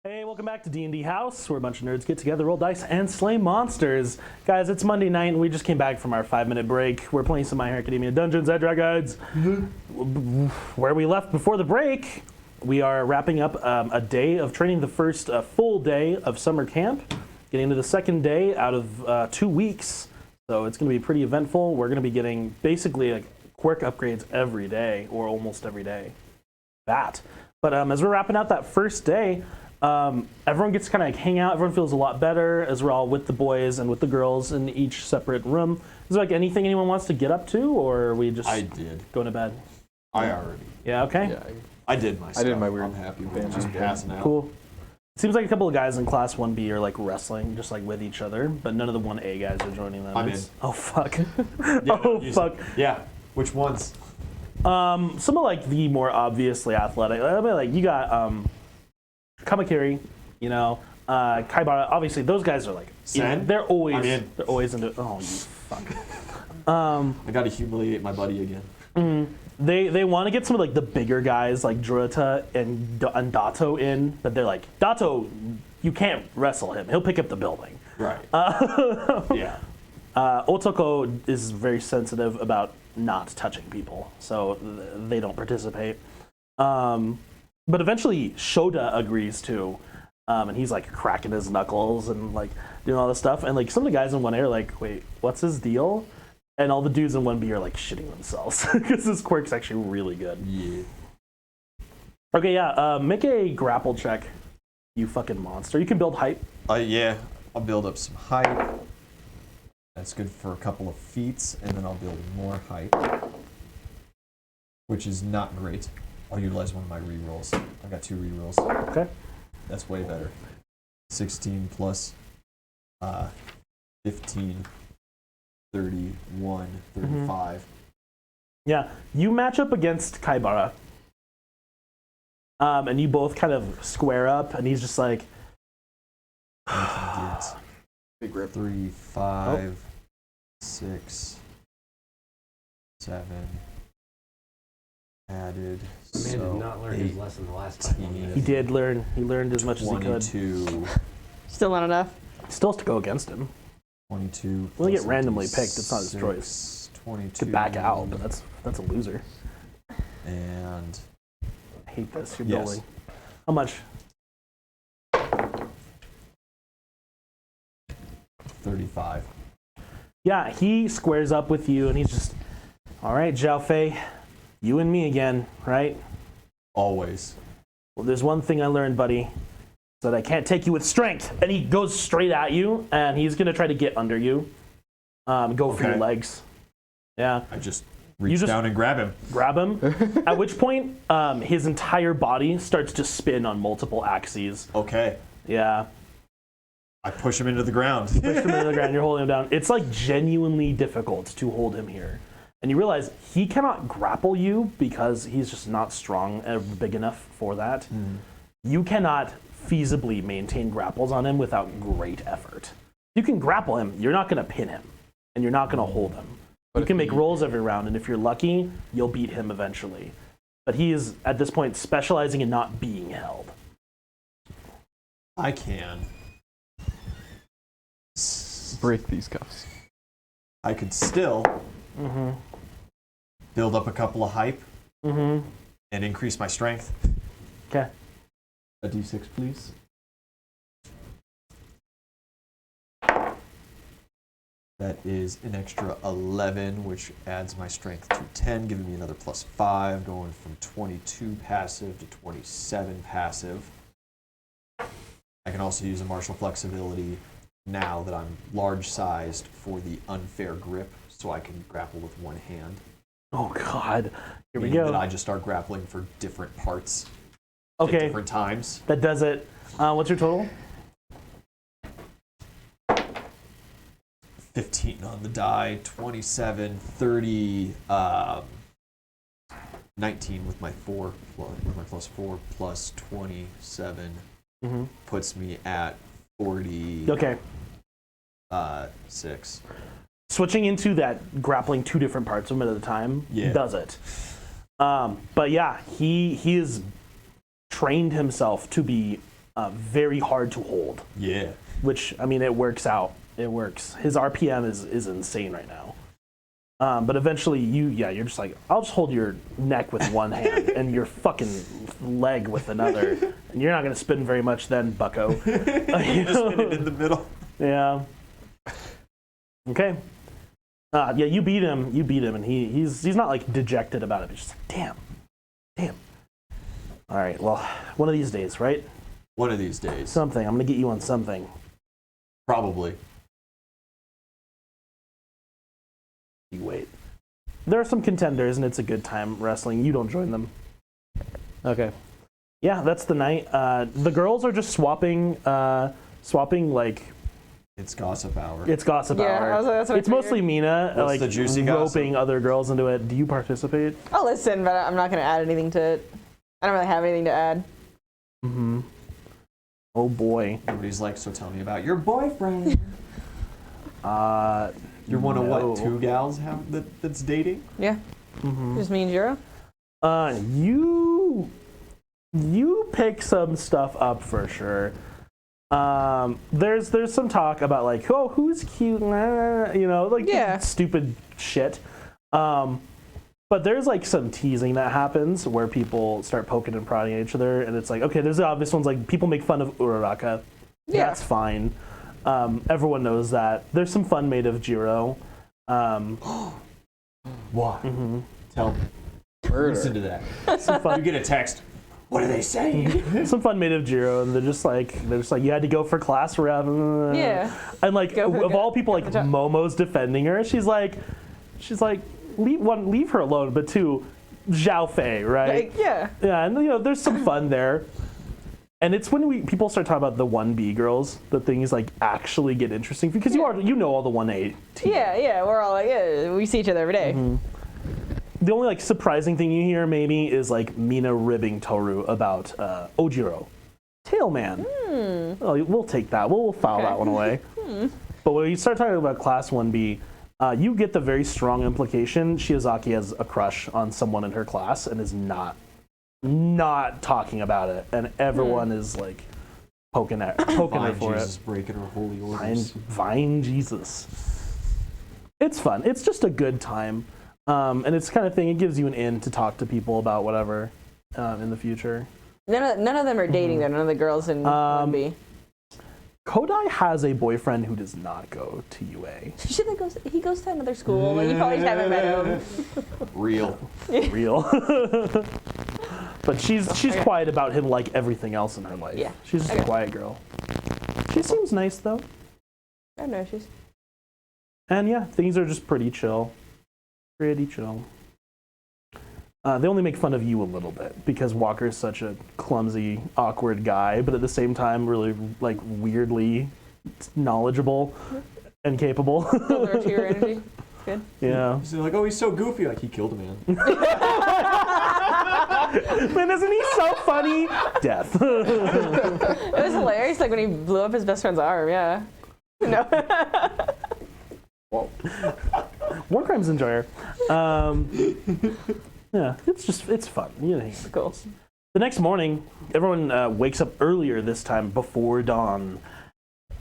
Hey, welcome back to D&D House, where a bunch of nerds get together, roll dice, and slay monsters. Guys, it's Monday night, and we just came back from our 5-minute break. We're playing some Hero Academia Dungeons and Dragons. Where we left before the break, we are wrapping up a day of training, the first full day of summer camp, getting into the second day out of 2 weeks. So it's going to be pretty eventful. We're going to be getting basically like quirk upgrades every day, or almost every day. But as we're wrapping out that first day, everyone gets to kind of hang out. Everyone feels a lot better as we're all with the boys and with the girls in each separate room. Is there like anything anyone wants to get up to, or are we just going to bed? I already. Yeah, okay. Yeah, I did my stuff. I did my weird. I'm happy with just passing out. Cool. It seems like a couple of guys in Class 1B are like wrestling, just like with each other, but none of the 1A guys are joining them. I'm in. Oh, fuck. Yeah, fuck. Yeah. Which ones? Some of like the more obviously athletic. I mean, like you got Kamakiri, you know, Kaibara. Obviously, those guys are like they're always into. Oh, you fuck. I gotta humiliate my buddy again. They want to get some of like the bigger guys like Druita and Dato in, but they're like, Dato, you can't wrestle him. He'll pick up the building. Right. Yeah. Otoko is very sensitive about not touching people, so they don't participate. But eventually Shoda agrees too, and he's like cracking his knuckles and like doing all this stuff. And like some of the guys in 1A are like, wait, what's his deal? And all the dudes in 1B are like shitting themselves because this quirk's actually really good. Yeah. Okay, yeah, make a grapple check, you fucking monster. You can build height. Yeah. I'll build up some height. That's good for a couple of feats, and then I'll build more height, which is not great. I'll utilize one of my rerolls. I got 2 rerolls. Okay. That's way better. 16 plus 15, 31, 35. Yeah, you match up against Kaibara, and you both kind of square up, and he's just like, Big rip. 3, 5, 6, 7. Added. The man did not learn his lesson the last time. he did learn. He learned as much as he could. 22. Still not enough. Still has to go against him. 22. When you get randomly picked, it's not his choice. 22. Could back out, but that's a loser. And I hate this. You're yes. building. How much? 35. Yeah, he squares up with you, and he's just, all right, Zhao Fei, you and me again, right? Always. Well, there's one thing I learned, buddy, is that I can't take you with strength. And he goes straight at you, and he's going to try to get under you. Go for your legs. Yeah. I just reach down and grab him. Grab him, at which point his entire body starts to spin on multiple axes. Okay. Yeah. I push him into the ground. Push him into the ground, you're holding him down. It's like genuinely difficult to hold him here. And you realize he cannot grapple you because he's just not strong or big enough for that. You cannot feasibly maintain grapples on him without great effort. You can grapple him, you're not going to pin him, and you're not going to hold him. You can make rolls every round, and if you're lucky, you'll beat him eventually. But he is, at this point, specializing in not being held. I can. Break these cuffs. I could still build up a couple of hype and increase my strength. Okay. A d6, please. That is an extra 11, which adds my strength to 10, giving me another +5, going from 22 passive to 27 passive. I can also use a martial flexibility now that I'm large-sized for the unfair grip, so I can grapple with one hand. Oh, God. Here we Meaning go. that I just start grappling for different parts Okay. at different times. That does it. What's your total? 15 on the die, 27, 30, 19 with my +4 plus 27 puts me at 40. Okay. 6. Switching into that grappling 2 different parts of him at a time does it. But yeah, he has trained himself to be very hard to hold. Yeah. Which, I mean, it works out. It works. His RPM is insane right now. But eventually, you're just like, I'll just hold your neck with one hand and your fucking leg with another, and you're not gonna spin very much then, Bucko. Just spin it in the middle. Yeah. Okay. Yeah, you beat him, and he's not like dejected about it. He's just like, damn. All right, well, one of these days, right? One of these days. Something. I'm gonna get you on something. Probably. You wait. There are some contenders, and it's a good time wrestling. You don't join them. Okay. Yeah, that's the night. The girls are just swapping like. It's gossip hour. It's gossip Yeah, hour. that's what I It's mostly Mina What's like the juicy roping gossip? other girls into it. Do you participate? I'll listen, but I'm not going to add anything to it. I don't really have anything to add. Mm-hmm. Oh boy. Nobody's like, so tell me about your boyfriend. You're one of what, 2 gals that's dating? Yeah. Mm-hmm. Just me and Jiro. You pick some stuff up for sure. There's some talk about like, oh, who's cute, like stupid shit. But there's like some teasing that happens where people start poking and prodding at each other, and it's like, okay, there's the obvious ones like people make fun of Uraraka. Yeah. That's fine. Everyone knows that. There's some fun made of Jiro. What? Mm-hmm. Tell me. Listen to that. Some fun. You get a text. What are they saying? Some fun made of Jiro, and they're just like you had to go for class rep. Yeah. And like of all people, like Momo's defending her. She's like, leave her alone. But 2, Zhao Fei, right? Like, yeah. Yeah, and there's some fun there. And it's when people start talking about the 1B girls that things like actually get interesting because you know all the 1A team. Yeah. We're all like, yeah, we see each other every day. Mm-hmm. The only like surprising thing you hear maybe is like Mina ribbing Toru about Ojiro. Tailman. Oh, we'll take that. We'll file that one away. But when you start talking about Class 1B, you get the very strong implication Shiozaki has a crush on someone in her class and is not talking about it, and everyone is like poking her for Jesus it. breaking her holy orders. Vine Jesus. It's fun. It's just a good time. And it's the kind of thing, it gives you an in to talk to people about whatever in the future. None of them are dating, though. None of the girls in 1B. Kodai has a boyfriend who does not go to UA. He goes to another school. Like, you probably just haven't met him. Real. But she's quiet about him like everything else in her life. Yeah. She's just a quiet girl. She seems nice, though. I have no issues. And yeah, things are just pretty chill. Pretty chill. They only make fun of you a little bit because Walker's such a clumsy, awkward guy, but at the same time, really like weirdly knowledgeable and capable. Similar to your energy. Good. Yeah. He's like, oh, he's so goofy. Like, he killed a man. Man, isn't he so funny? Death. It was hilarious, like when he blew up his best friend's arm. Yeah. No. Whoa. War Crimes Enjoyer. Yeah, it's fun. Cool. The next morning, everyone wakes up earlier this time before dawn,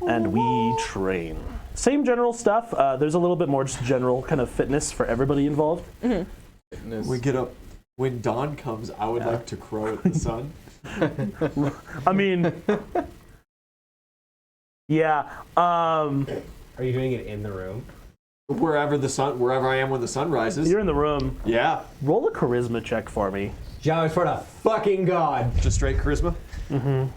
and we train. Same general stuff. There's a little bit more just general kind of fitness for everybody involved. Fitness. We get up. When dawn comes, I would like to crow at the sun. I mean, yeah. Are you doing it in the room? Wherever I am when the sun rises. You're in the room. Yeah. Roll a charisma check for me. John, I swear to fucking God. Just straight charisma? Mm-hmm.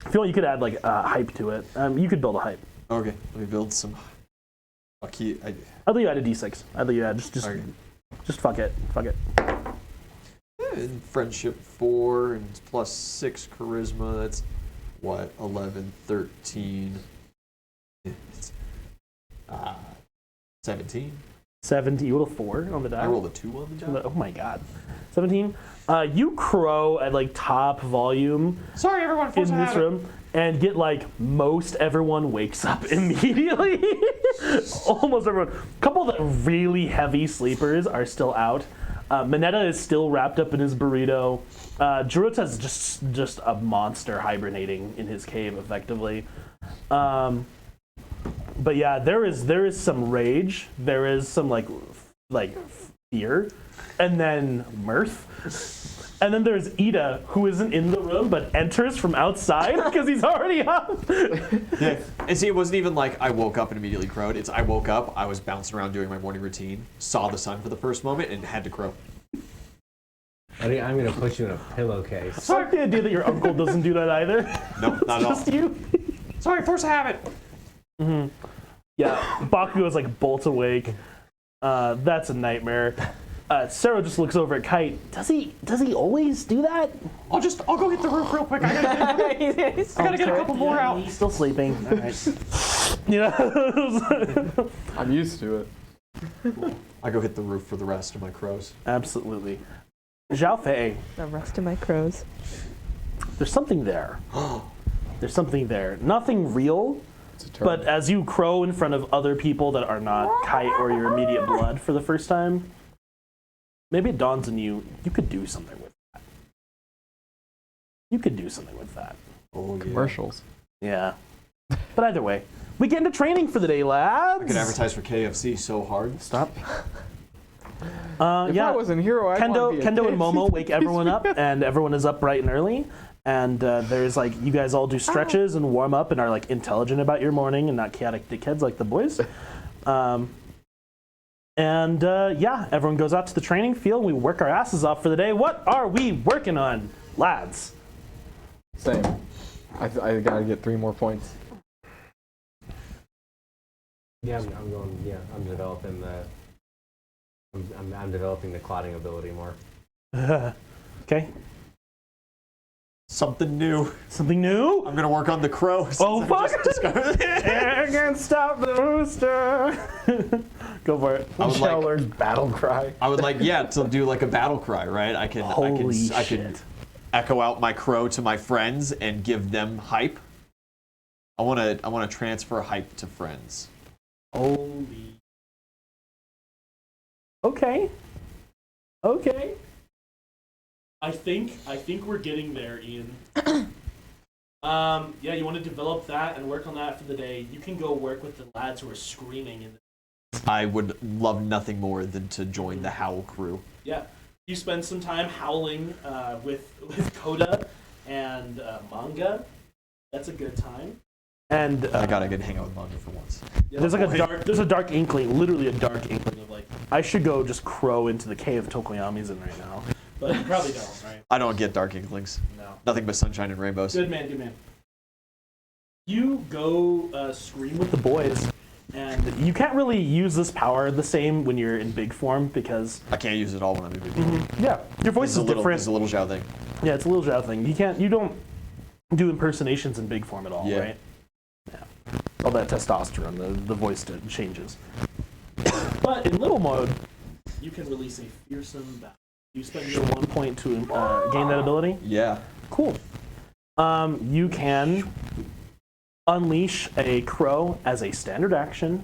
I feel like you could add like hype to it. You could build a hype. Okay, let me build some. I'll keep. I'd let you add a d6. I'd let you add just fuck it. Fuck it. And friendship 4 and plus 6 charisma. That's what 11, 13. It's, 17. 17. You rolled a 4 on the die. I rolled a 2 on the die. Oh my god. 17. You crow at like top volume. Sorry, everyone. In this room. And get like most everyone wakes up immediately. Almost everyone. A couple of the really heavy sleepers are still out. Mineta is still wrapped up in his burrito. Jiruta's just a monster hibernating in his cave, effectively. But yeah, there is some rage. There is some like fear, and then mirth. And then there's Ida, who isn't in the room but enters from outside because he's already up. Yeah. And see, it wasn't even like I woke up and immediately crowed. It's I woke up, I was bouncing around doing my morning routine, saw the sun for the first moment, and had to crow. I'm going to put you in a pillowcase. Sorry, the idea that your uncle doesn't do that either. No, not at all. Just you. Sorry, force of habit. Yeah, Bakugo is like bolt awake. That's a nightmare. Sarah just looks over at Kite. Does he always do that? I'll go hit the roof real quick. I gotta get a couple more out. He's still sleeping. All right. You know? I'm used to it. I go hit the roof for the rest of my crows. Absolutely. Zhao Fei, The rest of my crows. there's something there. There's something there. Nothing real, It's a turn. but as you crow in front of other people that are not Kite or your immediate blood for the first time, maybe it dawns on you, you could do something with that. You could do something with that. Oh, yeah. Commercials. Yeah. But either way, we get into training for the day, lads. I could advertise for KFC so hard. Stop. If Yeah. I was in Hero, I'd Kendo want to be a and KFC Momo wake everyone up, and everyone is up bright and early. And there's like, you guys all do stretches and warm up and are like intelligent about your morning and not chaotic dickheads like the boys. Yeah, everyone goes out to the training field and we work our asses off for the day. What are we working on, lads? Same. I gotta get 3 more points. Yeah, I'm going. Yeah, I'm developing the. I'm developing the clotting ability more. Okay. Something new. Something new? I'm gonna work on the crows. Oh, fuck. Just discovered it. I can't stop the rooster. Go for it. I would like, Learn's battle cry. I would like, yeah, to do like a battle cry, right? I can echo out my crow to my friends and give them hype. I wanna transfer hype to friends. Holy. Okay. I think we're getting there, Ian. Yeah, you want to develop that and work on that for the day. You can go work with the lads who are screaming in I would love nothing more than to join the Howl crew. Yeah. You spend some time howling with Coda and Manga. That's a good time. And I gotta get hang out with Manga for once. yeah, there's a dark inkling, literally a dark inkling of like, I should go just crow into the cave Tokoyami's in right now. But you probably don't, right? I don't get dark inklings. No. Nothing but sunshine and rainbows. Good man. You go scream with the boys, and you can't really use this power the same when you're in big form because I can't use it all when I'm in big form. yeah, your voice is different. It's a little Zhao thing. Yeah, it's a little Zhao thing. You don't do impersonations in big form at all, Yeah. right? Yeah. All that testosterone, the voice changes. But in little mode, you can release a fearsome battle. You spend your 1 point to gain that ability. Yeah. Cool. You can unleash a crow as a standard action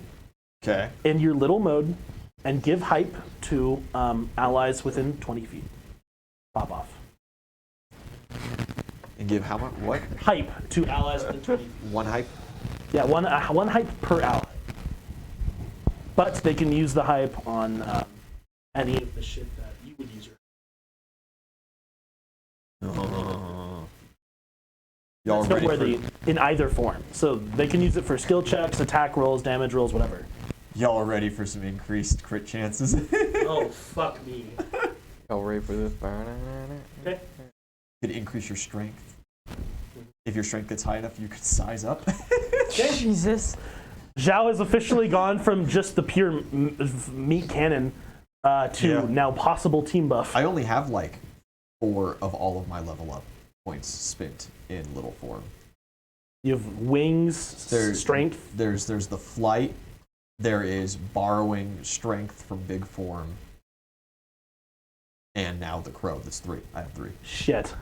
Okay. in your little mode and give hype to allies within 20 feet. Pop off. And give how much? What? Hype to allies within 20 feet. One hype? Yeah, one hype per ally. But they can use the hype on any of the shit that you would use your. Y'all It's ready noteworthy for, in either form. So they can use it for skill checks, attack rolls, damage rolls, whatever. y'all are ready for some increased crit chances? Oh, fuck me. Y'all ready for this? Okay. Could increase your strength. If your strength gets high enough, you could size up. Jesus. Zhao has officially gone from just the pure meat cannon to Yeah. now possible team buff. I only have like 4 of all of my level up points spent in little form. You have wings, strength. There's the flight. There is borrowing strength from big form. And now the crow. That's 3. I have 3. Shit.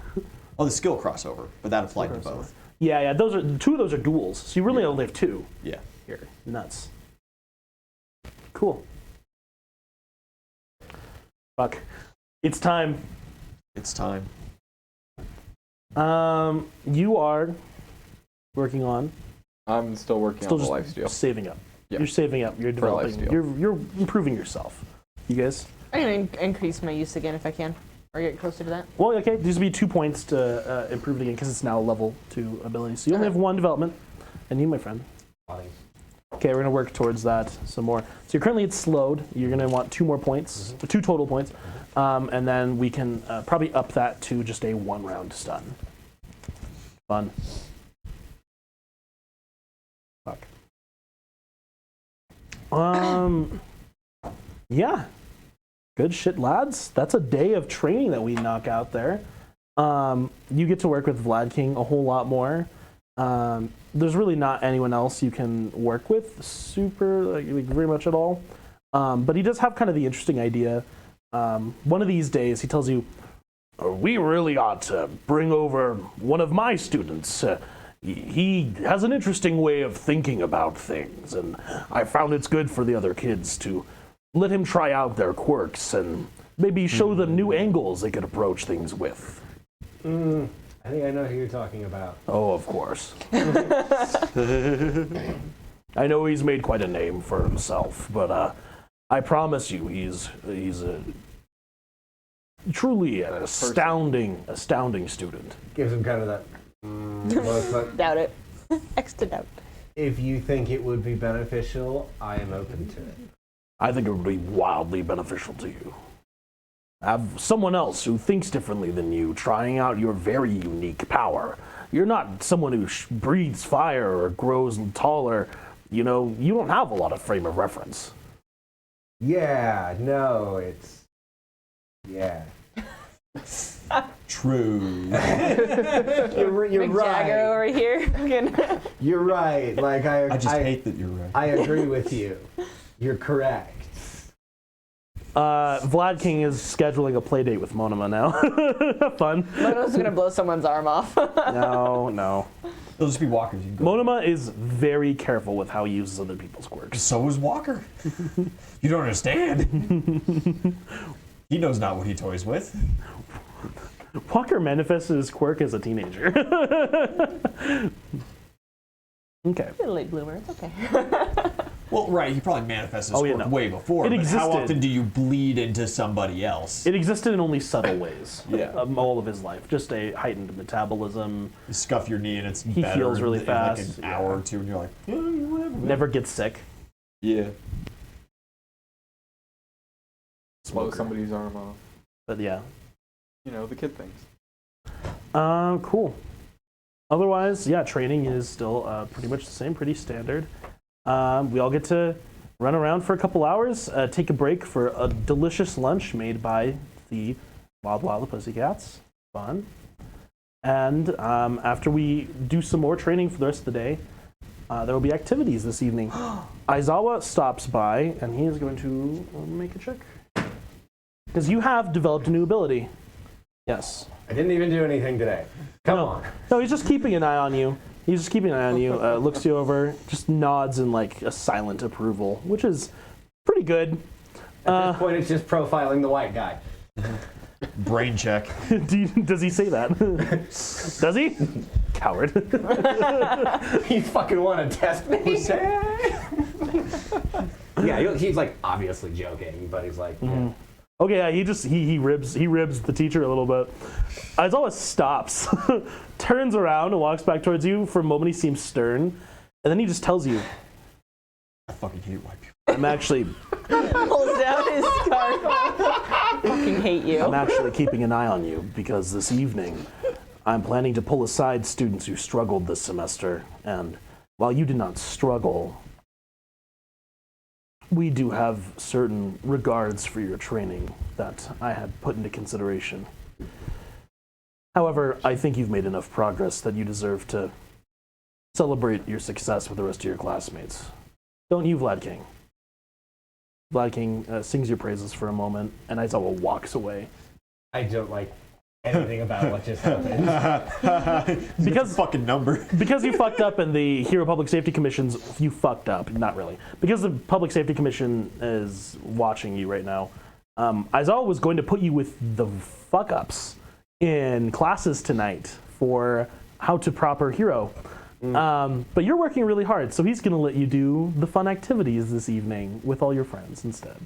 Oh, the skill crossover, but that applied to both. Yeah, those are 2 of those are duels. So you really only have 2 Yeah. here. Nuts. Cool. Fuck. It's time. It's time. You are working on I'm still working still on the just lifesteal. saving up. Yeah. You're saving up. You're For developing. lifesteal. You're improving yourself. You guys. I'm going to increase my use again if I can. Or get closer to that. Well, okay. These will be 2 points to improve it again because it's now a level 2 ability. So you only Okay. have 1 development. And you, my friend. Plotting. Okay, we're gonna work towards that some more. So you're currently it's slowed. You're gonna want 2 more points, 2 total points, and then we can probably up that to just a 1-round stun. Fun. Fuck. Yeah. Good shit, lads. That's a day of training that we knock out there. You get to work with Vlad King a whole lot more. There's really not anyone else you can work with super like very much at all. But he does have kind of the interesting idea. One of these days, he tells you, we really ought to bring over one of my students. He has an interesting way of thinking about things, and I found it's good for the other kids to let him try out their quirks and maybe show them new angles they could approach things with. I think I know who you're talking about. Oh, of course. I know he's made quite a name for himself, but I promise you, he's a truly an astounding student. Gives him kind of that. Look. Doubt it. Extra doubt. If you think it would be beneficial, I am open to it. I think it would be wildly beneficial to you. Have someone else who thinks differently than you trying out your very unique power. You're not someone who breathes fire or grows taller. You know, you don't have a lot of frame of reference. Yeah, no, it's. Yeah. True. You're Big right. Jagger over here. You're right. Like I just hate that you're right. I agree with you. You're correct. Vlad King is scheduling a play date with Monoma now. Fun. Mono's gonna blow someone's arm off. No. They'll just be walkers. You can go. Monoma is very careful with how he uses other people's quirks. So is Walker. You don't understand. He knows not what he toys with. Walker manifested his quirk as a teenager. Okay. You're a late bloomer. It's okay. Well, right, he probably manifested his quirk no. way before. It But how existed. often do you bleed into somebody else? It existed in only subtle ways. Yeah. All of his life. Just a heightened metabolism. You scuff your knee and it's He better heals really in fast, like an yeah. hour or two, and you're like, yeah, whatever. man." Never gets sick. Yeah. Blow Smoker. somebody's arm off. But yeah. You know, the kid things. Cool. Otherwise, yeah, training is still pretty much the same, pretty standard. We all get to run around for a couple hours, take a break for a delicious lunch made by the Wild Pussycats. Fun. And after we do some more training for the rest of the day, there will be activities this evening. Aizawa stops by, and he is going to make a check. Because you have developed a new ability. Yes. I didn't even do anything today. Come on. No, he's just keeping an eye on you. He's just keeping an eye on you, looks you over, just nods in like a silent approval, which is pretty good. At this point, it's just profiling the white guy. Brain check. Does he say that? Does he? Coward. You fucking want to test me? Yeah, he's like obviously joking, but he's like, yeah. Okay, yeah, he ribs the teacher a little bit. Aizawa stops, turns around and walks back towards you. For a moment, he seems stern, and then he just tells you, I fucking hate white people. I'm actually Pulls down his scarf. Fucking hate you. I'm actually keeping an eye on you because this evening I'm planning to pull aside students who struggled this semester, and while you did not struggle, we do have certain regards for your training that I had put into consideration. However, I think you've made enough progress that you deserve to celebrate your success with the rest of your classmates. Don't you, Vlad King? Vlad King sings your praises for a moment, and Aizawa walks away. I don't like anything about what just happened. Because fucking number. Because you fucked up and the Hero Public Safety Commission's, you fucked up, not really. Because the Public Safety Commission is watching you right now, Aizawa was going to put you with the fuck-ups in classes tonight for how to proper hero. But you're working really hard, so he's going to let you do the fun activities this evening with all your friends instead.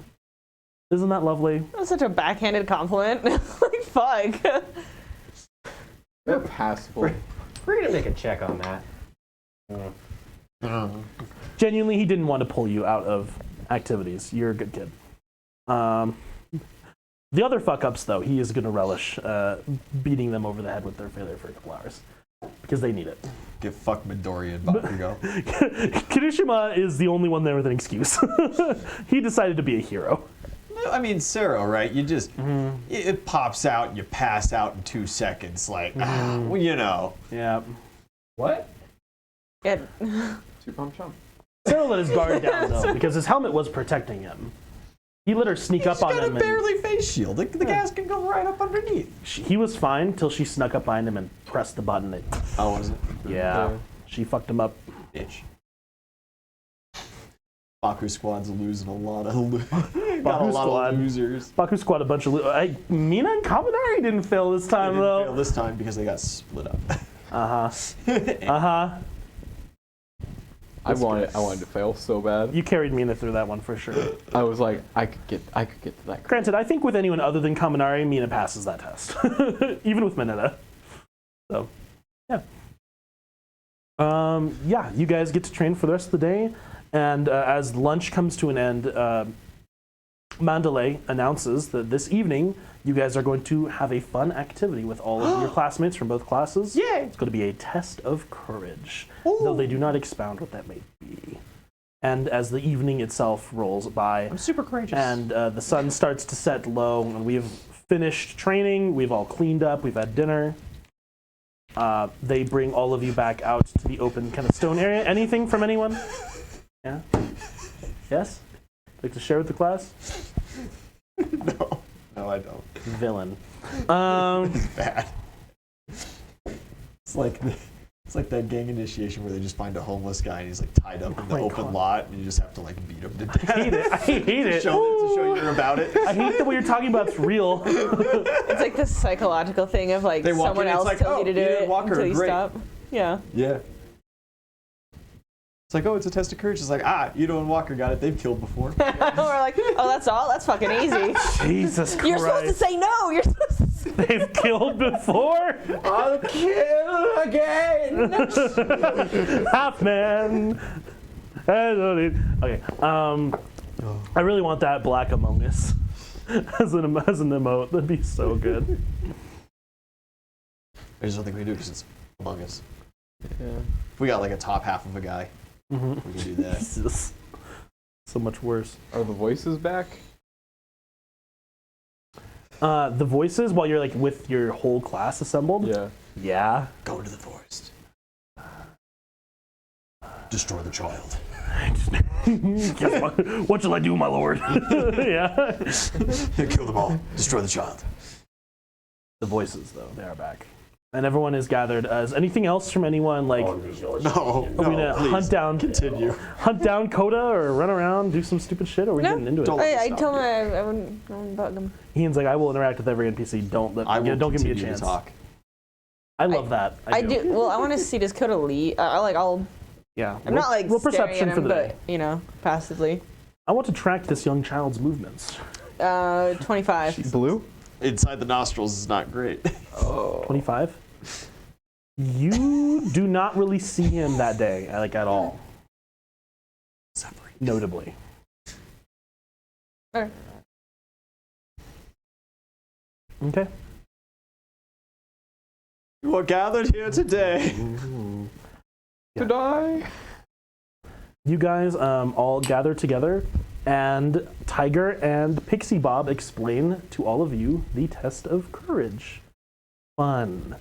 Isn't that lovely? That's such a backhanded compliment. Like, fuck. They're passable. We're gonna make a check on that. Genuinely, he didn't want to pull you out of activities. You're a good kid. The other fuck-ups, though, he is going to relish beating them over the head with their failure for a couple hours. Because they need it. Get fuck Midoriya and Bakugo. Kirishima is the only one there with an excuse. He decided to be a hero. No, I mean, Sero, right? You just, it pops out and you pass out in 2 seconds. Like, well, you know. Yeah. What? Yeah. Two pump chump. Sarah let his guard down, though, because his helmet was protecting him. He let her sneak up on him. He's got a barely face shield. The gas can go right up underneath. He was fine till she snuck up behind him and pressed the button. Oh, was it? Yeah. She fucked him up. Bitch. Baku squad's losing a lot of losers. Baku squad a bunch of Mina and Kaminari didn't fail this time, They didn't though. fail this time because they got split up. I wanted to fail so bad. You carried Mina through that one for sure. I was like, I could get to that. Granted, I think with anyone other than Kaminari, Mina passes that test. Even with Mineta. So, yeah. Yeah, you guys get to train for the rest of the day. And as lunch comes to an end, Mandalay announces that this evening you guys are going to have a fun activity with all of your classmates from both classes. Yay! It's going to be a test of courage, though they do not expound what that may be. And as the evening itself rolls by, I'm super courageous. and the sun starts to set low, and we've finished training, we've all cleaned up, we've had dinner. They bring all of you back out to the open kind of stone area. Anything from anyone? Yeah? Yes? Like to share with the class? No, I don't. Villain. It's bad. It's like that gang initiation where they just find a homeless guy and he's like tied up in the open God. lot and you just have to like beat him to death. I hate it. to show you're about it. I hate that what you're talking about is real. It's like this psychological thing of like They walk someone in, it's else like, tells oh, you to do you didn't it walk her, until you great. stop. Yeah. Yeah. It's like, oh, it's a test of courage. It's like, Ito and Walker got it. They've killed before. We're like, oh, that's all? That's fucking easy. Jesus Christ. You're supposed to say no. You're supposed to say They've killed before? I'll kill again. Half man. Okay. I really want that Black Among Us as an emote. That'd be so good. There's nothing we can do because it's Among Us. Yeah. If we got like a top half of a guy, we can do that. Jesus. So much worse. Are the voices back? The voices while you're like with your whole class assembled? Yeah. Yeah. Go into the forest. Destroy the child. Guess what shall I do, my lord? Yeah. Kill them all. Destroy the child. The voices, though, they are back. And everyone is gathered. Is anything else from anyone? Like, No, are we gonna please. continue? Hunt down Coda or run around, do some stupid shit? Or are we No. getting into it? Don't- I told him I wouldn't bug him. Ian's like, I will interact with every NPC. Don't give me a continue to chance. talk. I love that. I do. Well, I want to see does Coda lead. I'll. Yeah. I'm not like roll staring perception at for him, the day. but you know, passively. I want to track this young child's movements. 25. Blue? Inside the nostrils is not great. 25. You do not really see him that day, like at all. Notably. Alright. Okay. You are gathered here today. Yeah. To die. You guys all gather together, and Tiger and Pixie Bob explain to all of you the test of courage. Fun.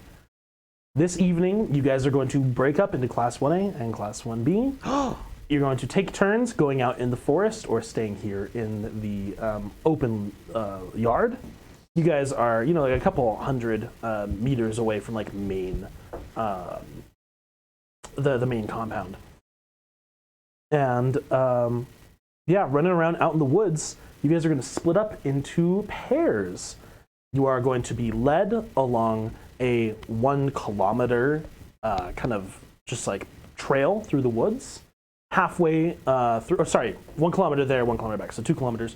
This evening, you guys are going to break up into Class 1A and Class 1B. You're going to take turns going out in the forest or staying here in the open yard. You guys are, like a couple hundred meters away from like main, the main compound. And yeah, running around out in the woods, you guys are going to split up into pairs. You are going to be led along a 1 kilometer kind of just like trail through the woods. Halfway through, 1 kilometer there, 1 kilometer back, so 2 kilometers.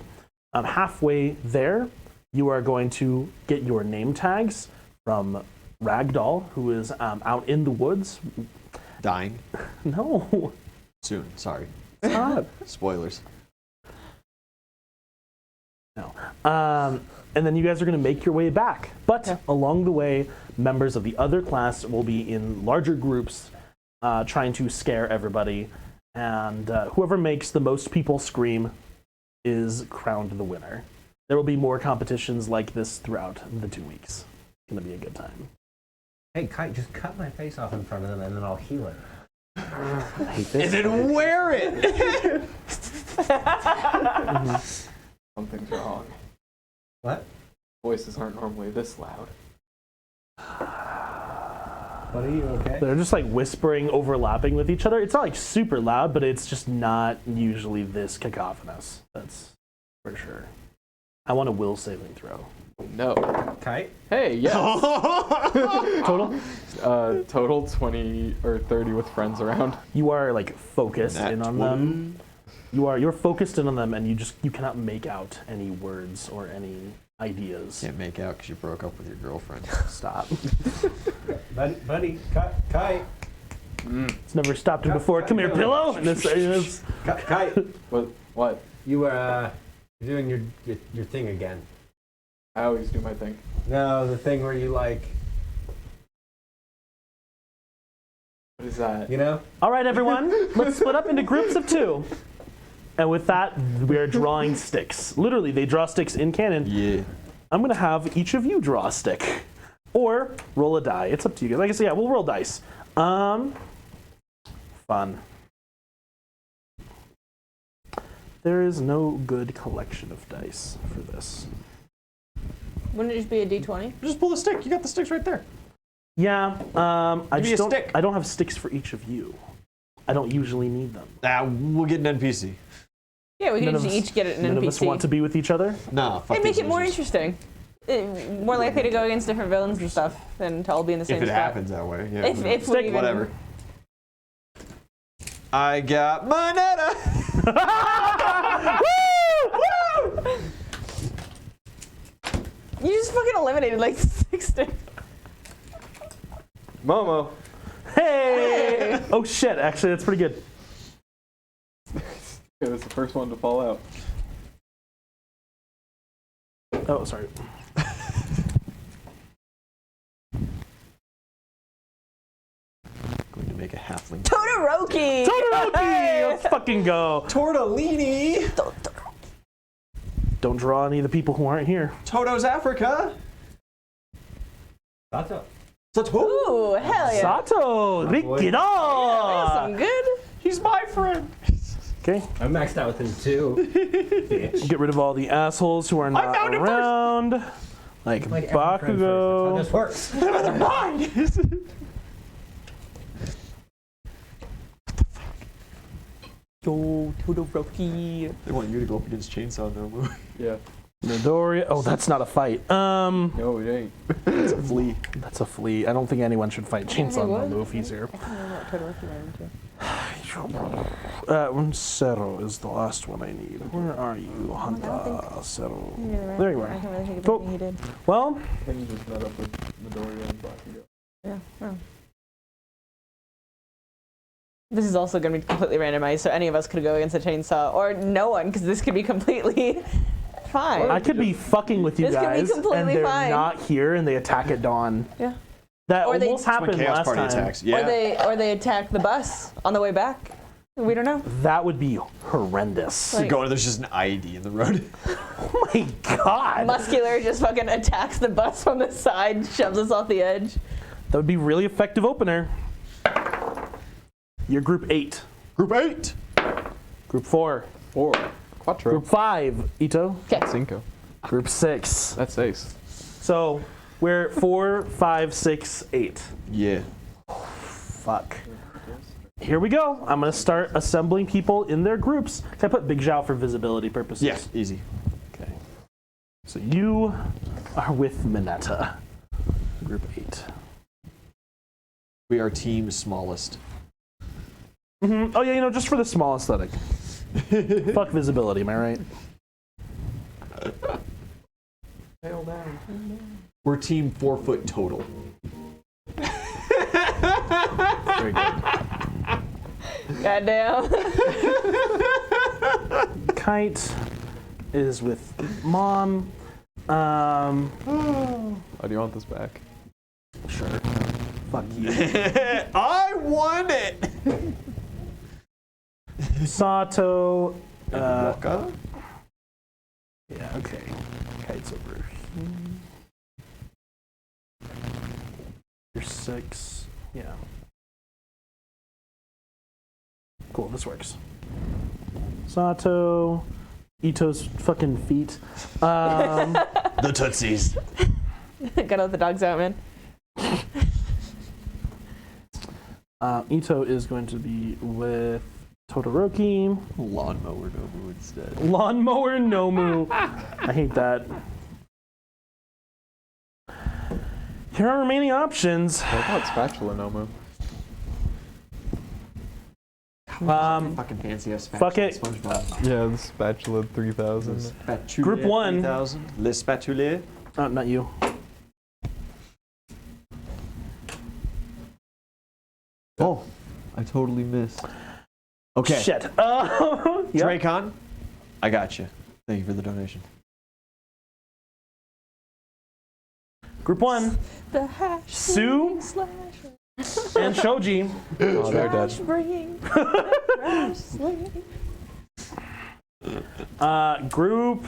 Halfway there, you are going to get your name tags from Ragdoll, who is out in the woods. Dying. No. Soon. Sorry. It's not. Spoilers. No. And then you guys are going to make your way back. But along the way, members of the other class will be in larger groups trying to scare everybody. And whoever makes the most people scream is crowned the winner. There will be more competitions like this throughout the 2 weeks. It's going to be a good time. Hey, Kite, just cut my face off in front of them and then I'll heal it. I hate this. And then wear it! Something's wrong. What? Voices aren't normally this loud. What, are you okay? They're just like whispering, overlapping with each other. It's not like super loud, but it's just not usually this cacophonous. That's for sure. I want a will saving throw. No. Kite? Hey, yes. Total? Total 20 or 30 with friends around. You are like focused Nat in on 20. them. You're focused in on them, and you cannot make out any words or any ideas. Can't make out because you broke up with your girlfriend. Stop. Buddy, Kite. It's never stopped her before. Come here, pillow. And this, Kite. What? You were doing your thing again. I always do my thing. No, the thing where you like, What is that? you know? All right, everyone. Let's split up into groups of 2. And with that, we are drawing sticks. Literally, they draw sticks in canon. Yeah. I'm going to have each of you draw a stick. Or roll a die. It's up to you guys. Like I said, yeah, we'll roll dice. Fun. There is no good collection of dice for this. Wouldn't it just be a D20? Just pull the stick. You got the sticks right there. Yeah, I Give me just a stick. I don't have sticks for each of you. I don't usually need them. We'll get an NPC. Yeah, we None can of just us- each get it an None NPC. of us want to be with each other. Nah, fuck It'd make these it more losers. interesting. More likely to go against different villains and stuff than to all be in the same If it spot. happens that way. Yeah. If we Stick, even- Whatever. I got Moneta! You just fucking eliminated like 6 sticks. Momo. Hey! Oh shit! Actually, that's pretty good. It was the first one to fall out. Oh, sorry. Going to make a halfling. Todoroki! Todoroki! Let's fucking go. Tortellini! Don't draw any of the people who aren't here. Toto's Africa! Sato. Sato! Ooh, hell yeah. Sato! boy. Rikida! That's some good. He's my friend! Okay, I'm maxed out within 2. Bitch. get rid of all the assholes who are not found it first. around. Like Like every friend first. Bakugo. That's how this works. They're mine! Yo, Todoroki. They want you to go up against Chainsaw Nomu. Yeah. Midoriya. Oh, that's not a fight. No, it ain't. It's a flea. That's a flea. I don't think anyone should fight Chainsaw what? Nomu if he's here. I can't remember what Todoroki ran into. Zero is the last one I need. Where are you, Hunter? Zero. There you I are. can't really think of Cool. anything he did. Well, Things just met up with Midoriya and Bakugo. Yeah. Oh. This is also going to be completely randomized, so any of us could go against a chainsaw, or no one, because this could be completely fine. I could be fucking with you This could be guys, and completely they're fine. not here, and they attack at dawn. Yeah. That Or they- almost That's when happened Chaos last Party time. attacks. Yeah. Or they attack the bus on the way back. We don't know. That would be horrendous. Like- You go and there's just an ID in the road. Oh my god! Muscular just fucking attacks the bus from the side, shoves us off the edge. That would be really effective opener. You're group 8. Group 8! Group 4. 4. Quattro. Group 5, Ito. Okay. Cinco. Group 6. That's ace. So we're 4, 5, 6, 8. Yeah. Fuck. Here we go. I'm gonna start assembling people in their groups. Can I put Big Zhao for visibility purposes? Yeah, easy. So you are with Minetta. Group 8. We are team smallest. Oh yeah, just for the small aesthetic. Fuck visibility, am I right? Tail down. We're team 4 foot total. Very good. Goddamn. Kite is with Mom. Oh, do you want this back? Sure. Fuck you. I won it! Sato. Waka? Yeah, okay. Kite's over here. You're 6. Yeah. Cool, this works. Sato. Ito's fucking feet. The Tootsies. Gotta let the dogs out, man. Ito is going to be with Todoroki. Lawnmower Nomu instead. Lawnmower Nomu. I hate that. Here are remaining options. What about spatula, Nomu? Fucking fancy ass Fuck it. SpongeBob. Yeah, the spatula 3000. Spatula Group 1. 3000. Le spatule. Not you. Oh, I totally missed. Okay. Shit. Yep. Dracon, I got you. Thank you for the donation. Group 1. The hash Sue slash and Shoji. Oh, they're dead. bringing. Trash slinging. Group.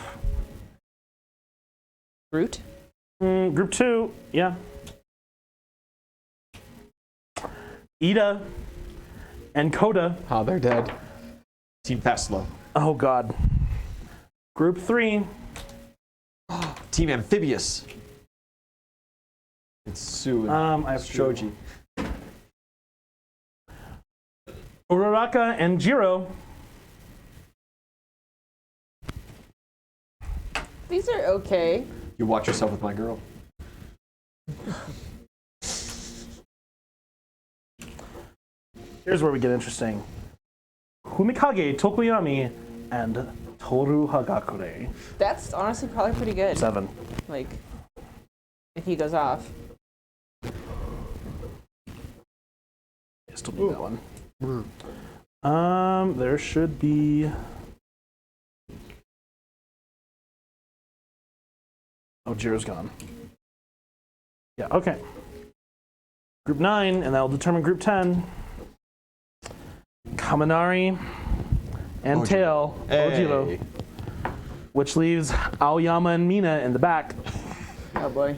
Root. Group 2. Yeah. Ida and Coda. Oh, they're dead. Team Fast Slow. Oh God. Group 3. Team Amphibious. It's Sue and I have Shoji. Uraraka and Jiro. These are okay. You watch yourself with my girl. Here's where we get interesting. Humikage, Tokoyami, and Toru Hagakure. That's honestly probably pretty good. 7. Like, if he goes off. I still need that one. There should be. Oh, Jiro's gone. Yeah, okay. Group 9, and that will determine Group 10. Kaminari and Ojiro. Tail, Ojiro, Hey. which leaves Aoyama and Mina in the back. Oh boy.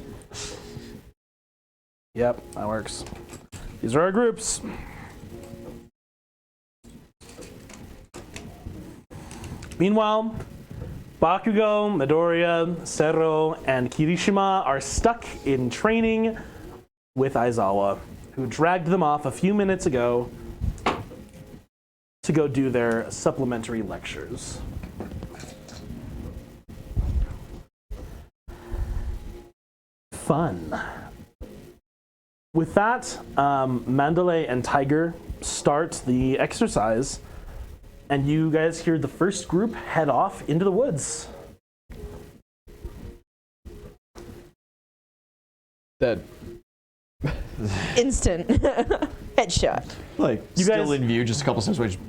Yep, that works. These are our groups. Meanwhile, Bakugo, Midoriya, Sero, and Kirishima are stuck in training with Aizawa, who dragged them off a few minutes ago to go do their supplementary lectures. Fun. With that, Mandalay and Tiger start the exercise, and you guys hear the first group head off into the woods. Dead. Instant. Headshot. Like, You still guys- in view, just a couple steps away. Just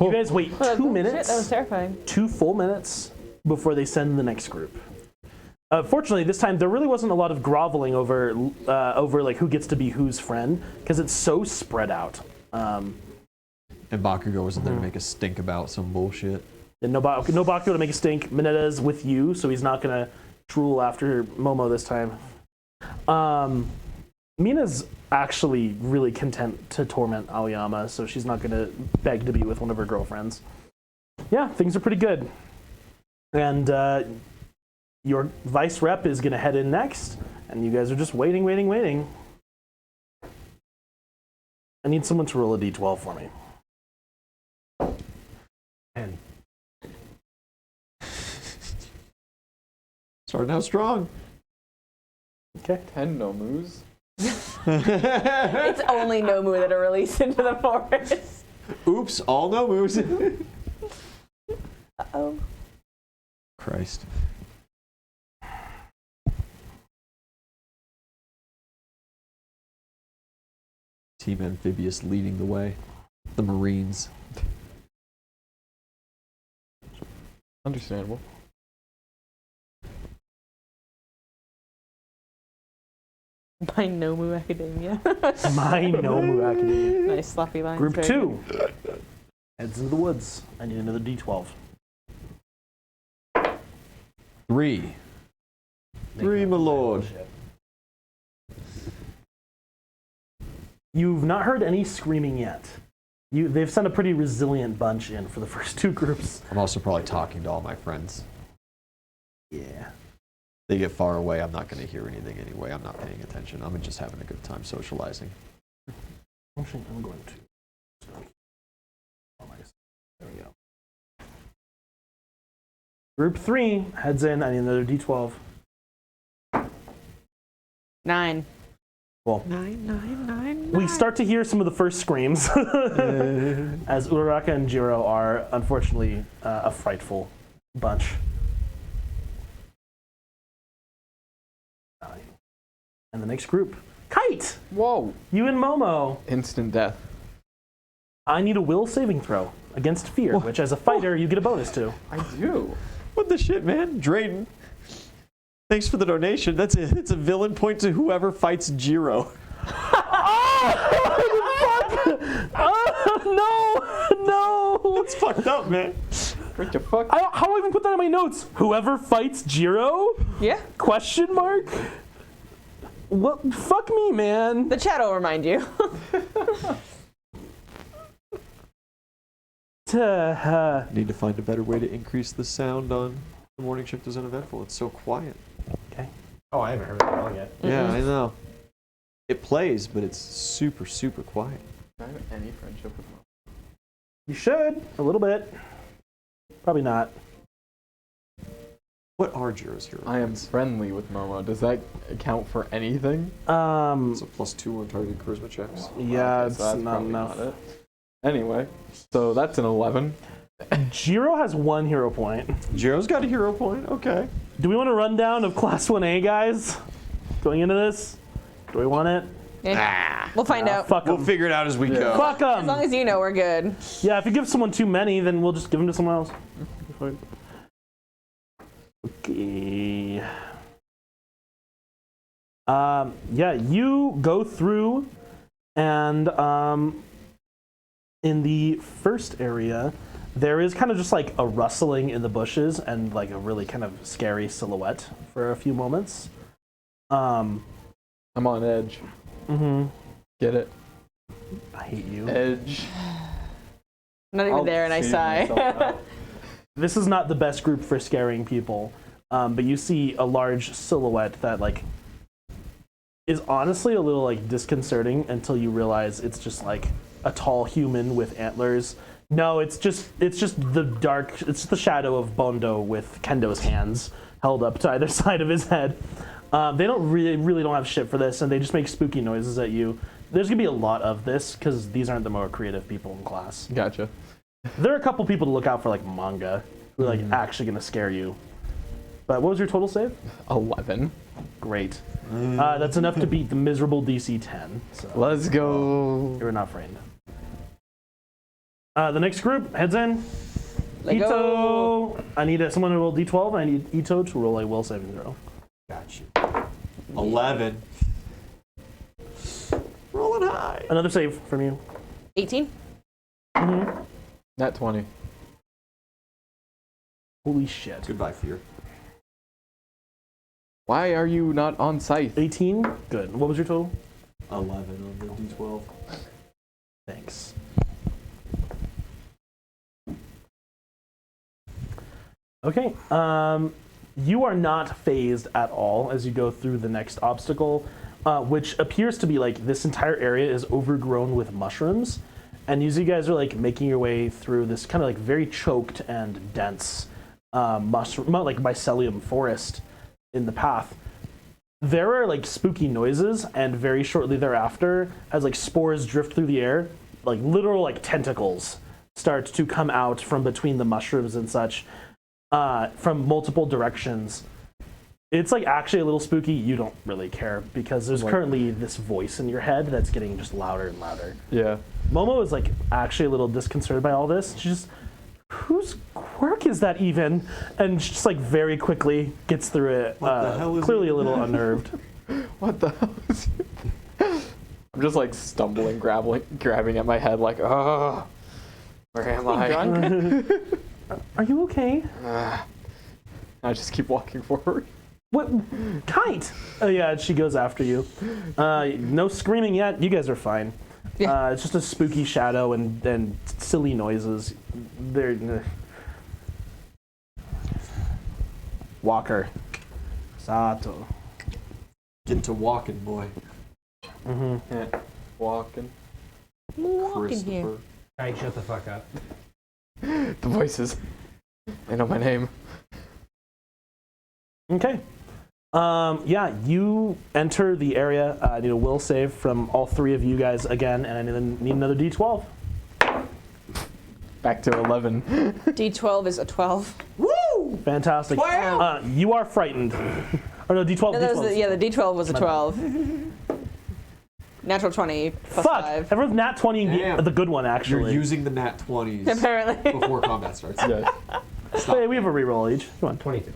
You guys wait Oh, 2 shit, minutes, that was terrifying. 2 full minutes before they send the next group. Fortunately, this time there really wasn't a lot of groveling over like who gets to be whose friend, because it's so spread out. and Bakugo wasn't there to make a stink about some bullshit. And no Bakugo to make a stink. Minetta's with you, so he's not gonna drool after Momo this time. Mina's actually really content to torment Aoyama, so she's not gonna beg to be with one of her girlfriends. Yeah, things are pretty good. And your vice rep is gonna head in next, and you guys are just waiting. I need someone to roll a d12 for me. 10. Starting out strong. Okay. 10 nomus. It's only nomu that are released into the forest. Oops, all no moves. Uh-oh. Christ. Team Amphibious leading the way. The Marines. Understandable. My Nomu Academia. My nomu academia. Nice sloppy lines. Group right? 2 heads into the woods. I need another D12. 3. 3, my lord. You've not heard any screaming yet. They've sent a pretty resilient bunch in for the first 2 groups. I'm also probably talking to all my friends. Yeah. They get far away, I'm not going to hear anything anyway. I'm not paying attention. I'm just having a good time socializing. Actually, I'm going to. Oh, there we go. Group 3 heads in. I need another D12. 9. Cool. 9. We start to hear some of the first screams as Uraraka and Jiro are, unfortunately, a frightful bunch. And the next group, Kite! Whoa. You and Momo. Instant death. I need a will saving throw against fear, which as a fighter, you get a bonus to. I do. What the shit, man? Drayden. Thanks for the donation. It's a villain point to whoever fights Jiro. No! That's fucked up, man. What the fuck? How do I even put that in my notes? Whoever fights Jiro? Yeah. Question mark? What? Fuck me, man. The chat will remind you. Need to find a better way to increase the sound on The Morning Shift is Uneventful. It's so quiet. Okay. Oh, I haven't heard it at all yet. Yeah, I know. It plays, but it's super, super quiet. Do I have any friendship with Mom? You should. A little bit. Probably not. What are Jiro's heroes? I am friendly with Momo. Does that account for anything? It's a +2 on targeted charisma checks. Yeah, Okay, it's so that's not probably enough. not it. Anyway, so that's an 11. Jiro has 1 hero point. Jiro's got a hero point. Okay. Do we want a rundown of Class 1A, guys? Going into this? Do we want it? Yeah. We'll find out. Fuck We'll 'em. figure it out as we go. Fuck As long them. as you know we're good. Yeah, if you give someone too many, then we'll just give them to someone else. Fine. Okay. Yeah, you go through, and in the first area, there is kind of just like a rustling in the bushes and like a really kind of scary silhouette for a few moments. I'm on edge. Mm-hmm. Get it? I hate you. Edge. Not even I'll there, and I figure sigh. myself out. This is not the best group for scaring people, but you see a large silhouette that like is honestly a little like disconcerting until you realize it's just like a tall human with antlers. No, it's just it's the shadow of Bondo with Kendo's hands held up to either side of his head. They don't really don't have shit for this, and they just make spooky noises at you. There's gonna be a lot of this because these aren't the more creative people in class. Gotcha. There are a couple people to look out for, like manga, who are like actually gonna scare you. But what was your total save? 11. Great. That's enough to beat the miserable DC 10. So Let's go. you're not frightened. The next group heads in. Lego. Ito. I need someone to roll D12. I need Ito to roll a will saving throw. Got you. 11. Rolling high. Another save from you. 18. Mm-hmm. Nat 20. Holy shit. Goodbye, fear. Why are you not on scythe? 18. Good. What was your total? 11 on the D12. Thanks. Okay. You are not phased at all as you go through the next obstacle, which appears to be like this entire area is overgrown with mushrooms. And as you guys are like making your way through this kind of like very choked and dense mushroom, like mycelium forest, in the path, there are like spooky noises, and very shortly thereafter, as like spores drift through the air, like literal like tentacles start to come out from between the mushrooms and such, from multiple directions. It's like actually a little spooky. You don't really care because there's currently this voice in your head that's getting just louder and louder. Yeah. Momo is like actually a little disconcerted by all this. She's just, whose quirk is that even? And she just like very quickly gets through it. What the hell is clearly it? a little unnerved. What the hell is it? I'm just like stumbling, grabbing at my head like, oh, where am I? Drunk? Are you okay? I just keep walking forward. What? Kite! Oh yeah, she goes after you. No screaming yet. You guys are fine. Yeah. It's just a spooky shadow and silly noises. Walker. Sato. Get to walking, boy. Mm-hmm. Yeah. Walking. Walking here. Christopher. Alright, shut the fuck up. The voices. They know my name. Okay. Yeah, you enter the area. I need a will save from all three of you guys again, and I need another D12. Back to 11. D12 is a 12. Woo! Fantastic. Wow. You are frightened. Or no, D12. No, that was D12. the D12 was a My 12. Natural 20 plus Fuck! 5. Everyone's nat 20 Damn. the good one, actually. You're using the nat 20s Apparently. before combat starts. Yeah. Hey, we have a reroll each. Come on. 22.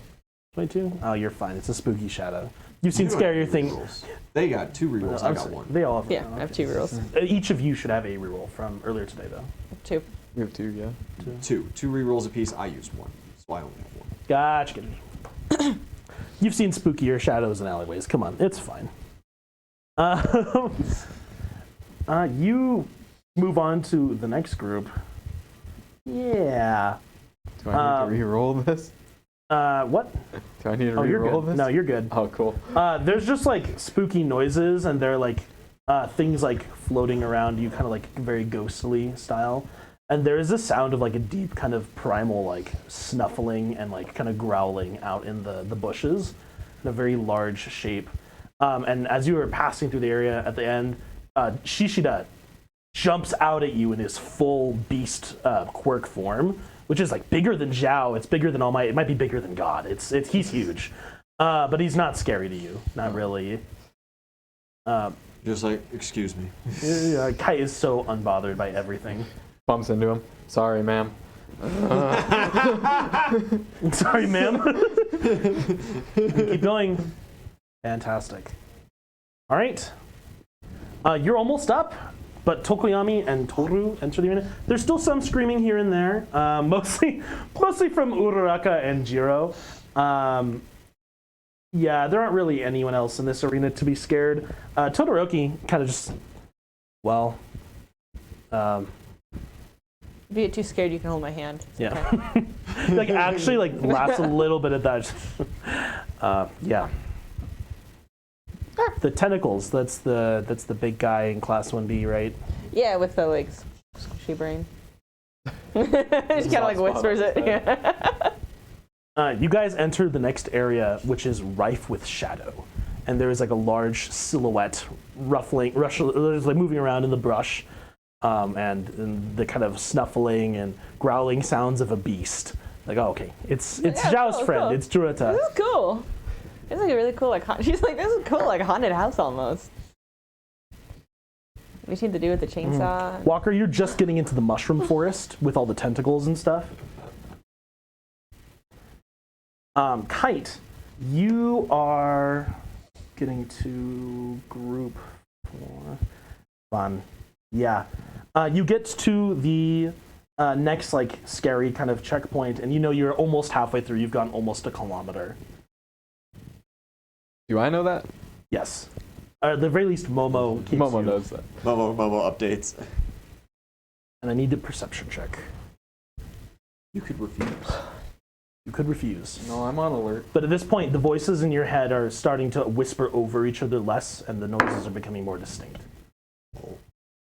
22? Oh, you're fine. It's a spooky shadow. You've seen You don't have scarier two things. rerolls. They got 2 rerolls. I got 1. They all have. Yeah, I have 2 rolls. Each of you should have a reroll from earlier today, though. 2. We have 2, yeah. 2 rerolls apiece. I used 1, so I only have 1. Gotcha. You've seen spookier shadows in alleyways. Come on, it's fine. You move on to the next group. Yeah. Do I need to re-roll this? What? Do I need to Oh, you're re-roll good. this? No, you're good. Oh, cool. There's just like spooky noises, and they're like things like floating around you, kind of like very ghostly style. And there is a sound of like a deep kind of primal like snuffling and like kind of growling out in the bushes in a very large shape. And as you are passing through the area at the end, Shishida jumps out at you in his full beast quirk form, which is like bigger than Zhao. It's bigger than All Might. It might be bigger than God. He's huge, but he's not scary to you. Not really. Just like, excuse me. Kai is so unbothered by everything. Bumps into him. Sorry, ma'am. Sorry, ma'am. Keep going. Fantastic. All right. You're almost up, but Tokoyami and Toru enter the arena. There's still some screaming here and there, mostly from Uraraka and Jiro. Yeah, there aren't really anyone else in this arena to be scared. Todoroki kind of just, well, If you get too scared, you can hold my hand. It's yeah. okay. Like actually like laughs a little bit at that. Yeah. The tentacles, that's the big guy in class 1B, right? Yeah, with the like squishy brain. She kind of like whispers it. Yeah. You guys enter the next area, which is rife with shadow. And there is like a large silhouette like moving around in the brush. And the kind of snuffling and growling sounds of a beast. Like, oh, okay, it's Zhao's cool, friend. cool. It's Jurata. This is cool. It's like a really cool, like, she's like, this is cool, like, haunted house almost. We seem to do with the chainsaw. Walker, you're just getting into the mushroom forest with all the tentacles and stuff. Kite, you are getting to group 4. Fun. Yeah. You get to the next, like, scary kind of checkpoint, and you know you're almost halfway through. You've gone almost a kilometer. Do I know that? Yes. At the very least, Momo keeps Momo you. knows that. Momo updates. And I need a perception check. You could refuse. You could refuse. No, I'm on alert. But at this point, the voices in your head are starting to whisper over each other less, and the noises are becoming more distinct.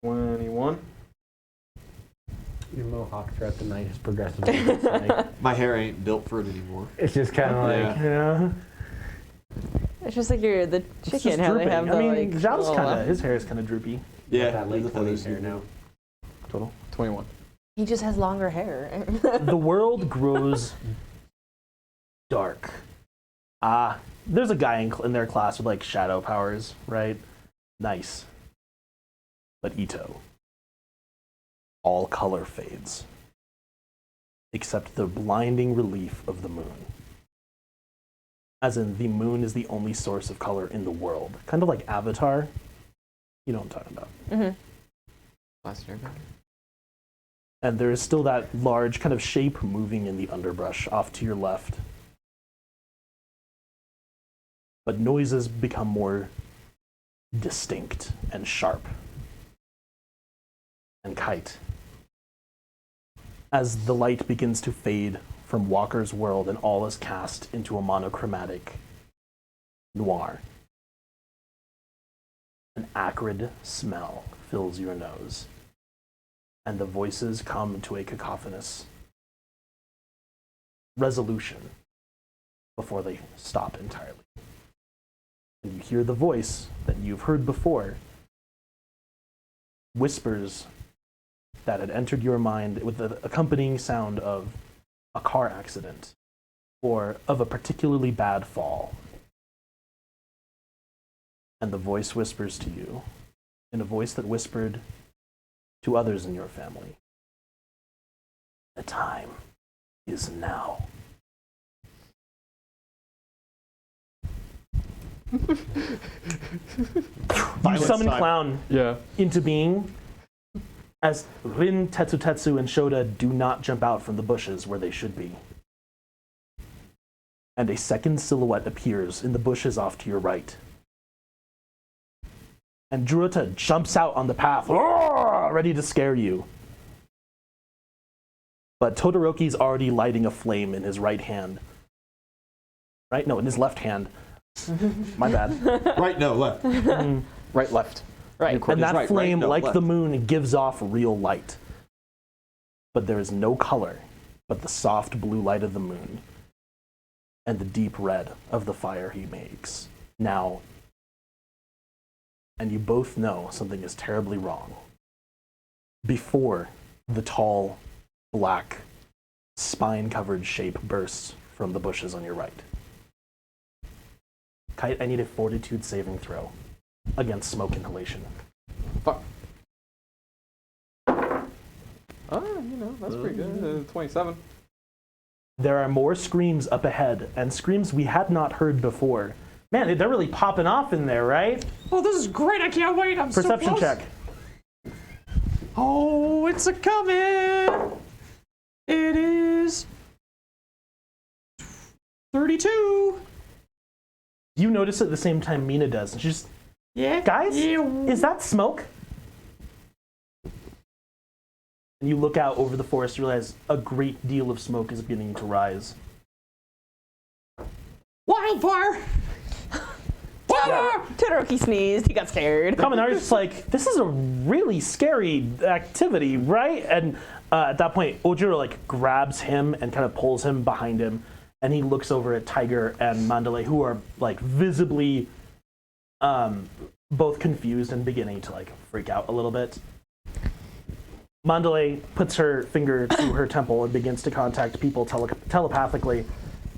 21. Your mohawk throughout the night has progressively. My hair ain't built for it anymore. It's just kind of like, Yeah. Yeah. It's just like you're the It's just chicken, how they drooping. have the I mean, like. Zhao's little, kind of, his hair is kind of droopy. Yeah, That late the 20s feathers hair do now. Total. 21. He just has longer hair. The world grows dark. There's a guy in their class with like shadow powers, right? Nice. But Ito, all color fades, except the blinding relief of the moon. As in, the moon is the only source of color in the world. Kind of like Avatar. You know what I'm talking about. Mm-hmm. Last year. And there is still that large kind of shape moving in the underbrush off to your left. But noises become more distinct and sharp. And Kite, as the light begins to fade from Walker's world and all is cast into a monochromatic noir, an acrid smell fills your nose, and the voices come to a cacophonous resolution before they stop entirely. And you hear the voice that you've heard before, whispers that had entered your mind with the accompanying sound of a car accident or of a particularly bad fall. And the voice whispers to you, in a voice that whispered to others in your family, the time is now. You summon time. Clown Yeah. into being as Rin, Tetsu, and Shoda do not jump out from the bushes where they should be. And a second silhouette appears in the bushes off to your right. And Druta jumps out on the path, ready to scare you. But Todoroki's already lighting a flame in his right hand. Right? No, in his left hand. My bad. Right, no, left. Right, left. Right. And that right, flame, no, like left. the moon, gives off real light. But there is no color but the soft blue light of the moon and the deep red of the fire he makes. Now, and you both know something is terribly wrong. Before the tall, black, spine-covered shape bursts from the bushes on your right. Kite, I need a fortitude saving throw against smoke inhalation. Fuck. Oh, you know, that's pretty good. 27. There are more screams up ahead, and screams we had not heard before. Man, they're really popping off in there, right? Oh, this is great. I can't wait. I'm Perception so close. check. Oh, it's a coming. It is 32. You notice at the same time Mina does, and she's just, Yeah. guys, Yeah. is that smoke? And you look out over the forest, you realize a great deal of smoke is beginning to rise. Wildfire. Todoroki sneezed. He got scared. Kaminari's just like, this is a really scary activity, right? And at that point, Ojiro like grabs him and kind of pulls him behind him, and he looks over at Tiger and Mandalay, who are like visibly both confused and beginning to like freak out a little bit. Mandalay puts her finger to her temple and begins to contact people telepathically,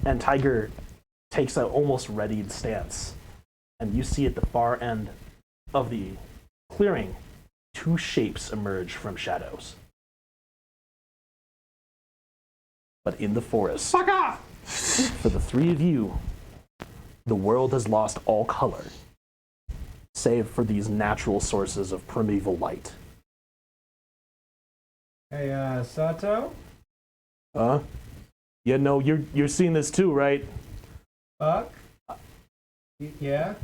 and Tiger takes an almost readied stance. And you see at the far end of the clearing, two shapes emerge from shadows. But in the forest, Fuck off. for the three of you, the world has lost all color, save for these natural sources of primeval light. Hey, Sato? Yeah, no, you're seeing this too, right? Fuck? Yeah?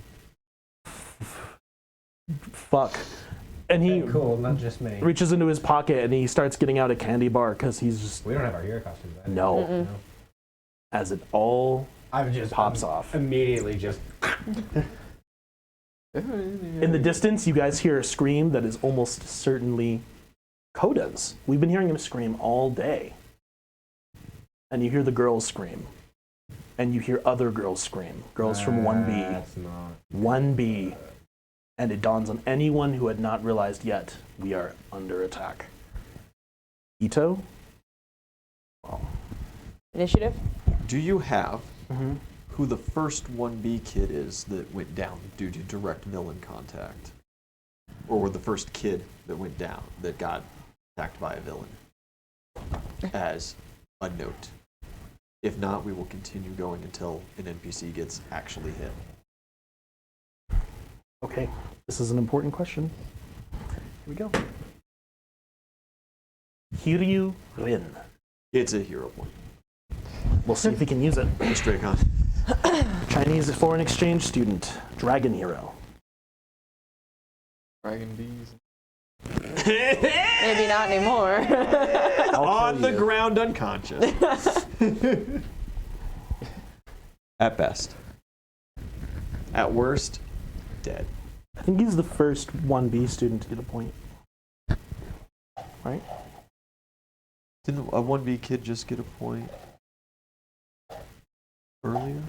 Fuck. And he Okay, cool, not just me. reaches into his pocket and he starts getting out a candy bar because he's just, We don't have our hero costumes. either. no. No. As it all I'm just pops off. Immediately just. In the distance, you guys hear a scream that is almost certainly Koda's. We've been hearing him scream all day. And you hear the girls scream. and you hear other girls scream. Girls from 1B. That's not. 1B. And it dawns on anyone who had not realized yet, we are under attack. Ito? Oh. Initiative? Do you have Mm-hmm. who the first 1B kid is that went down due to direct villain contact? Or the first kid that went down that got attacked by a villain? As a note. If not, we will continue going until an NPC gets actually hit. Okay, this is an important question. Here we go. Hiryu Rin. It's a hero point. We'll see if he can use it. Straight con. Chinese foreign exchange student, dragon hero. Dragon bees. Maybe not anymore. On the ground, unconscious. At best. At worst, dead. I think he's the first 1B student to get a point. Right? Didn't a 1B kid just get a point earlier?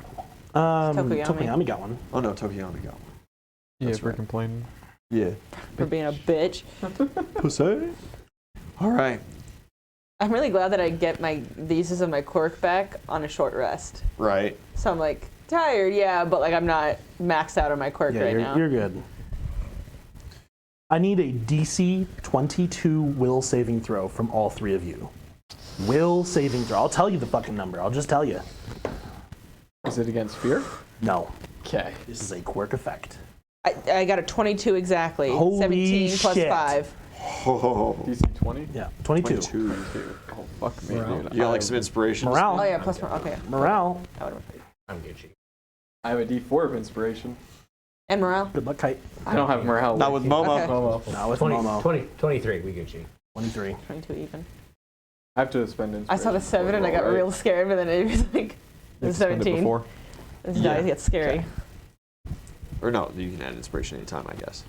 Tokuyami got one. Oh no, Tokiyami got one. Yeah, That's for right. complaining. Yeah. For being a bitch. Pussy. All right. I'm really glad that I get the uses of my quirk back on a short rest. Right. So I'm like, tired, yeah, but like I'm not maxed out on my quirk Yeah, right you're, now. you're good. I need a DC 22 will saving throw from all three of you. Will saving throw. I'll tell you the fucking number. I'll just tell you. Is it against fear? No. Okay. This is a quirk effect. I got a 22 exactly. Holy 17 plus shit. 5. Oh. DC 20? Yeah, 22. 22. Oh, fuck me, Morale. dude. You got like some inspiration? Morale. Oh yeah, plus 1. Okay. Morale. That would've been- I'm Gucci. I have a D4 of inspiration. And morale? Good luck, Kite. I don't have morale. Not with Momo. Okay. Momo. Not with 20, Momo. 23, we Gucci. 23. 22 even. I have to spend inspiration. I saw the 7 and I got right? real scared, but then it was like, You the have to spend it 17. before. This Yeah. dice gets scary. Or no, you can add inspiration anytime, I guess.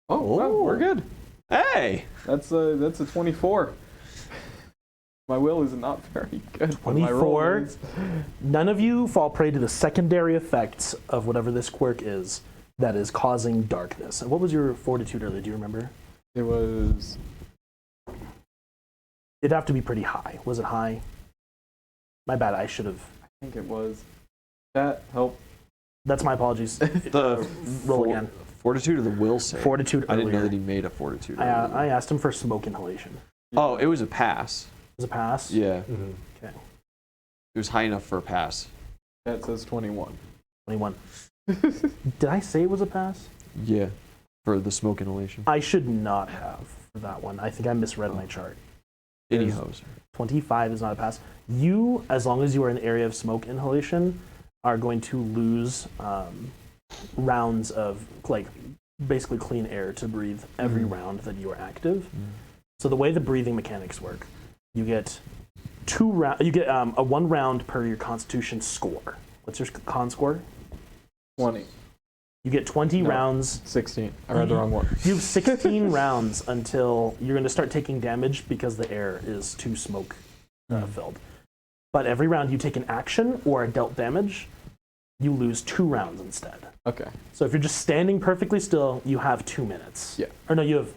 Oh, wow, we're good. Hey! That's a 24. My will is not very good. but my roll 24. is. None of you fall prey to the secondary effects of whatever this quirk is that is causing darkness. And what was your fortitude earlier? Do you remember? It was. It'd have to be pretty high. Was it high? My bad. I should have. I think it was. That help. That's my apologies. The Roll again. Fortitude or the will save? Fortitude I didn't know earlier. that he made a fortitude. I asked him for smoke inhalation. Oh, it was a pass. Was it a pass? Yeah. Mm-hmm. Okay. It was high enough for a pass. That says 21. 21. Did I say it was a pass? Yeah. For the smoke inhalation. I should not have for that one. I think I misread my chart. Any Is- hoser. 25 is not a pass. You, as long as you are in an area of smoke inhalation, are going to lose rounds of like basically clean air to breathe every round that you are active. So the way the breathing mechanics work, you get a 1 round per your Constitution score. What's your con score? 20. You get 20 No. rounds. 16. I read the wrong one. You have 16 rounds until you're going to start taking damage because the air is too smoke filled. But every round you take an action or are dealt damage, you lose 2 rounds instead. Okay. So if you're just standing perfectly still, you have 2 minutes. Yeah. Or no, you have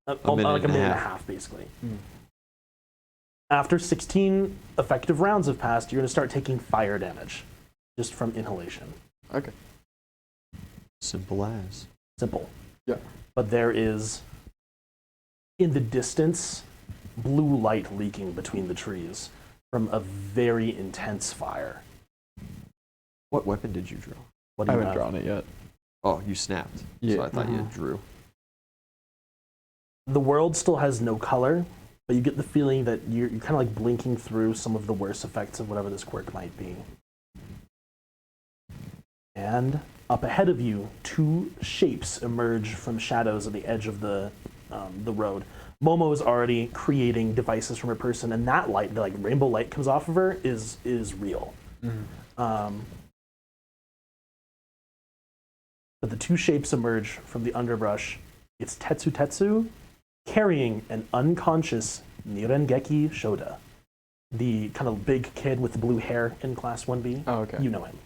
A minute like a and a minute and a half. half, basically. Mm. After 16 effective rounds have passed, you're going to start taking fire damage just from inhalation. Okay. Simple as. Simple. Yeah. But there is, in the distance, blue light leaking between the trees from a very intense fire. What weapon did you draw? What do I you haven't have? drawn it yet. Oh, you snapped. Yeah. So I thought you Mhm. drew. The world still has no color, but you get the feeling that you're kind of like blinking through some of the worst effects of whatever this quirk might be. And up ahead of you, 2 shapes emerge from shadows at the edge of the road. Momo is already creating devices from her person, and that light, the like rainbow light comes off of her, is real. But the 2 shapes emerge from the underbrush. It's Tetsu carrying an unconscious Nirengeki Shoda. the kind of big kid with the blue hair in Class 1B. Oh, okay. You know him.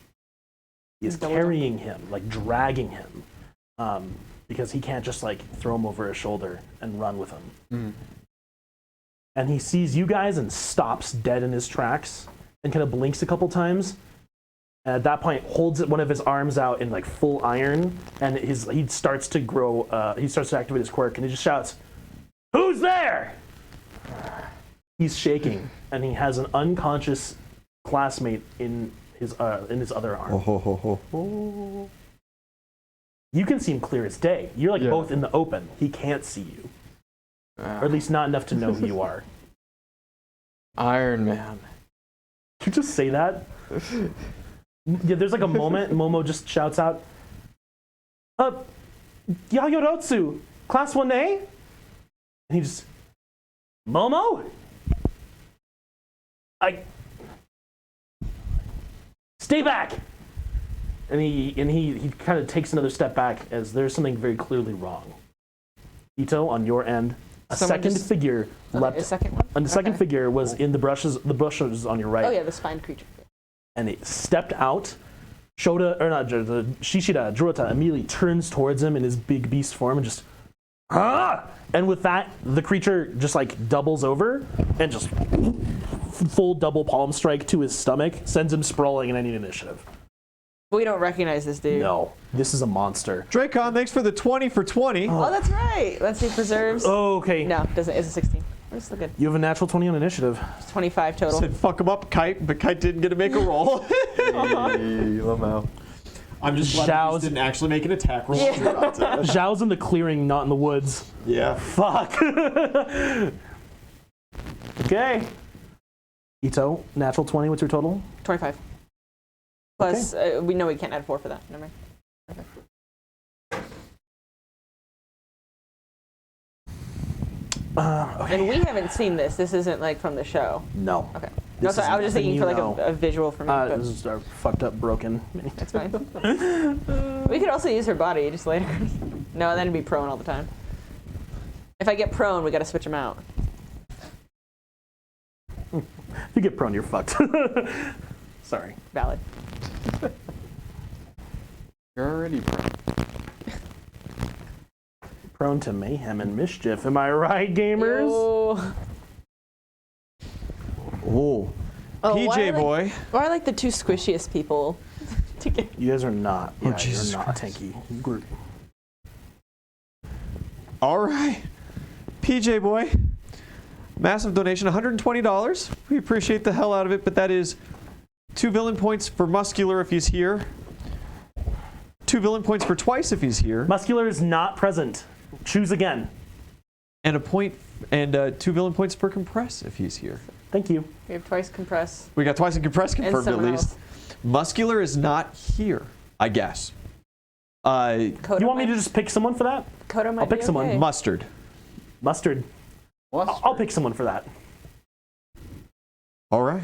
He is Double carrying him, like dragging him, because he can't just like throw him over his shoulder and run with him. Mm. And he sees you guys and stops dead in his tracks and kind of blinks a couple times. And at that point, holds one of his arms out in like full iron, and he starts to grow. He starts to activate his quirk, and he just shouts, "Who's there?" He's shaking, and he has an unconscious classmate in his other arm. You can see him clear as day. You're like both in the open. He can't see you, or at least not enough to know who you are. Iron Man. Did you just say that? Yeah, there's like a moment. Momo just shouts out, Yayorotsu, Class 1A? And he just, Momo? Stay back! And he kind of takes another step back as there's something very clearly wrong. Ito, on your end, a second figure leapt. A second one? And the second figure was in the bushes on your right. Oh yeah, the spined creature. And it stepped out. Shishida, Juruta immediately turns towards him in his big beast form and just, and with that, the creature just like doubles over and just full double palm strike to his stomach, sends him sprawling, and I need initiative. We don't recognize this dude. No, this is a monster. Dracon, thanks for the 20 for 20. Oh, that's right. Let's see, preserves. Oh, okay. No, doesn't. It's a 16. We're still good. You have a natural 20 on initiative. It's 25 total. Said fuck him up, Kite, but Kite didn't get to make a roll. Lamo. I'm just glad he just didn't actually make an attack roll. Zhao's in the clearing, not in the woods. Yeah. Fuck. Okay. Ito, natural 20, what's your total? 25. Plus, we know we can't add 4 for that. Never mind. Okay. And we haven't seen this. This isn't like from the show. No. Okay. No, sorry, I was just thinking for like a visual for me. But This is our fucked up, broken. that's fine. We could also use her body just later. No, then it'd be prone all the time. If I get prone, we gotta switch him out. If you get prone, you're fucked. Sorry. Valid. You're already prone. Prone to mayhem and mischief. Am I right, gamers? Oh. Oh. Oh, PJ boy. Why are like the two squishiest people together? You guys are not. Oh, Yeah, Jesus you're not Christ. tanky group. All right. PJ boy. Massive donation, $120. We appreciate the hell out of it, but that is 2 villain points for Muscular if he's here. 2 villain points for Twice if he's here. Muscular is not present. Choose again. And a point and 2 villain points for Compress if he's here. Thank you. We have twice compress. We got Twice and Compress And confirmed at someone least. Muscular is not here, I guess. Kodo You want me might- to just pick someone for that? Kodo might I'll pick be someone. okay. Mustard. Mustard. I'll pick someone for that. All right.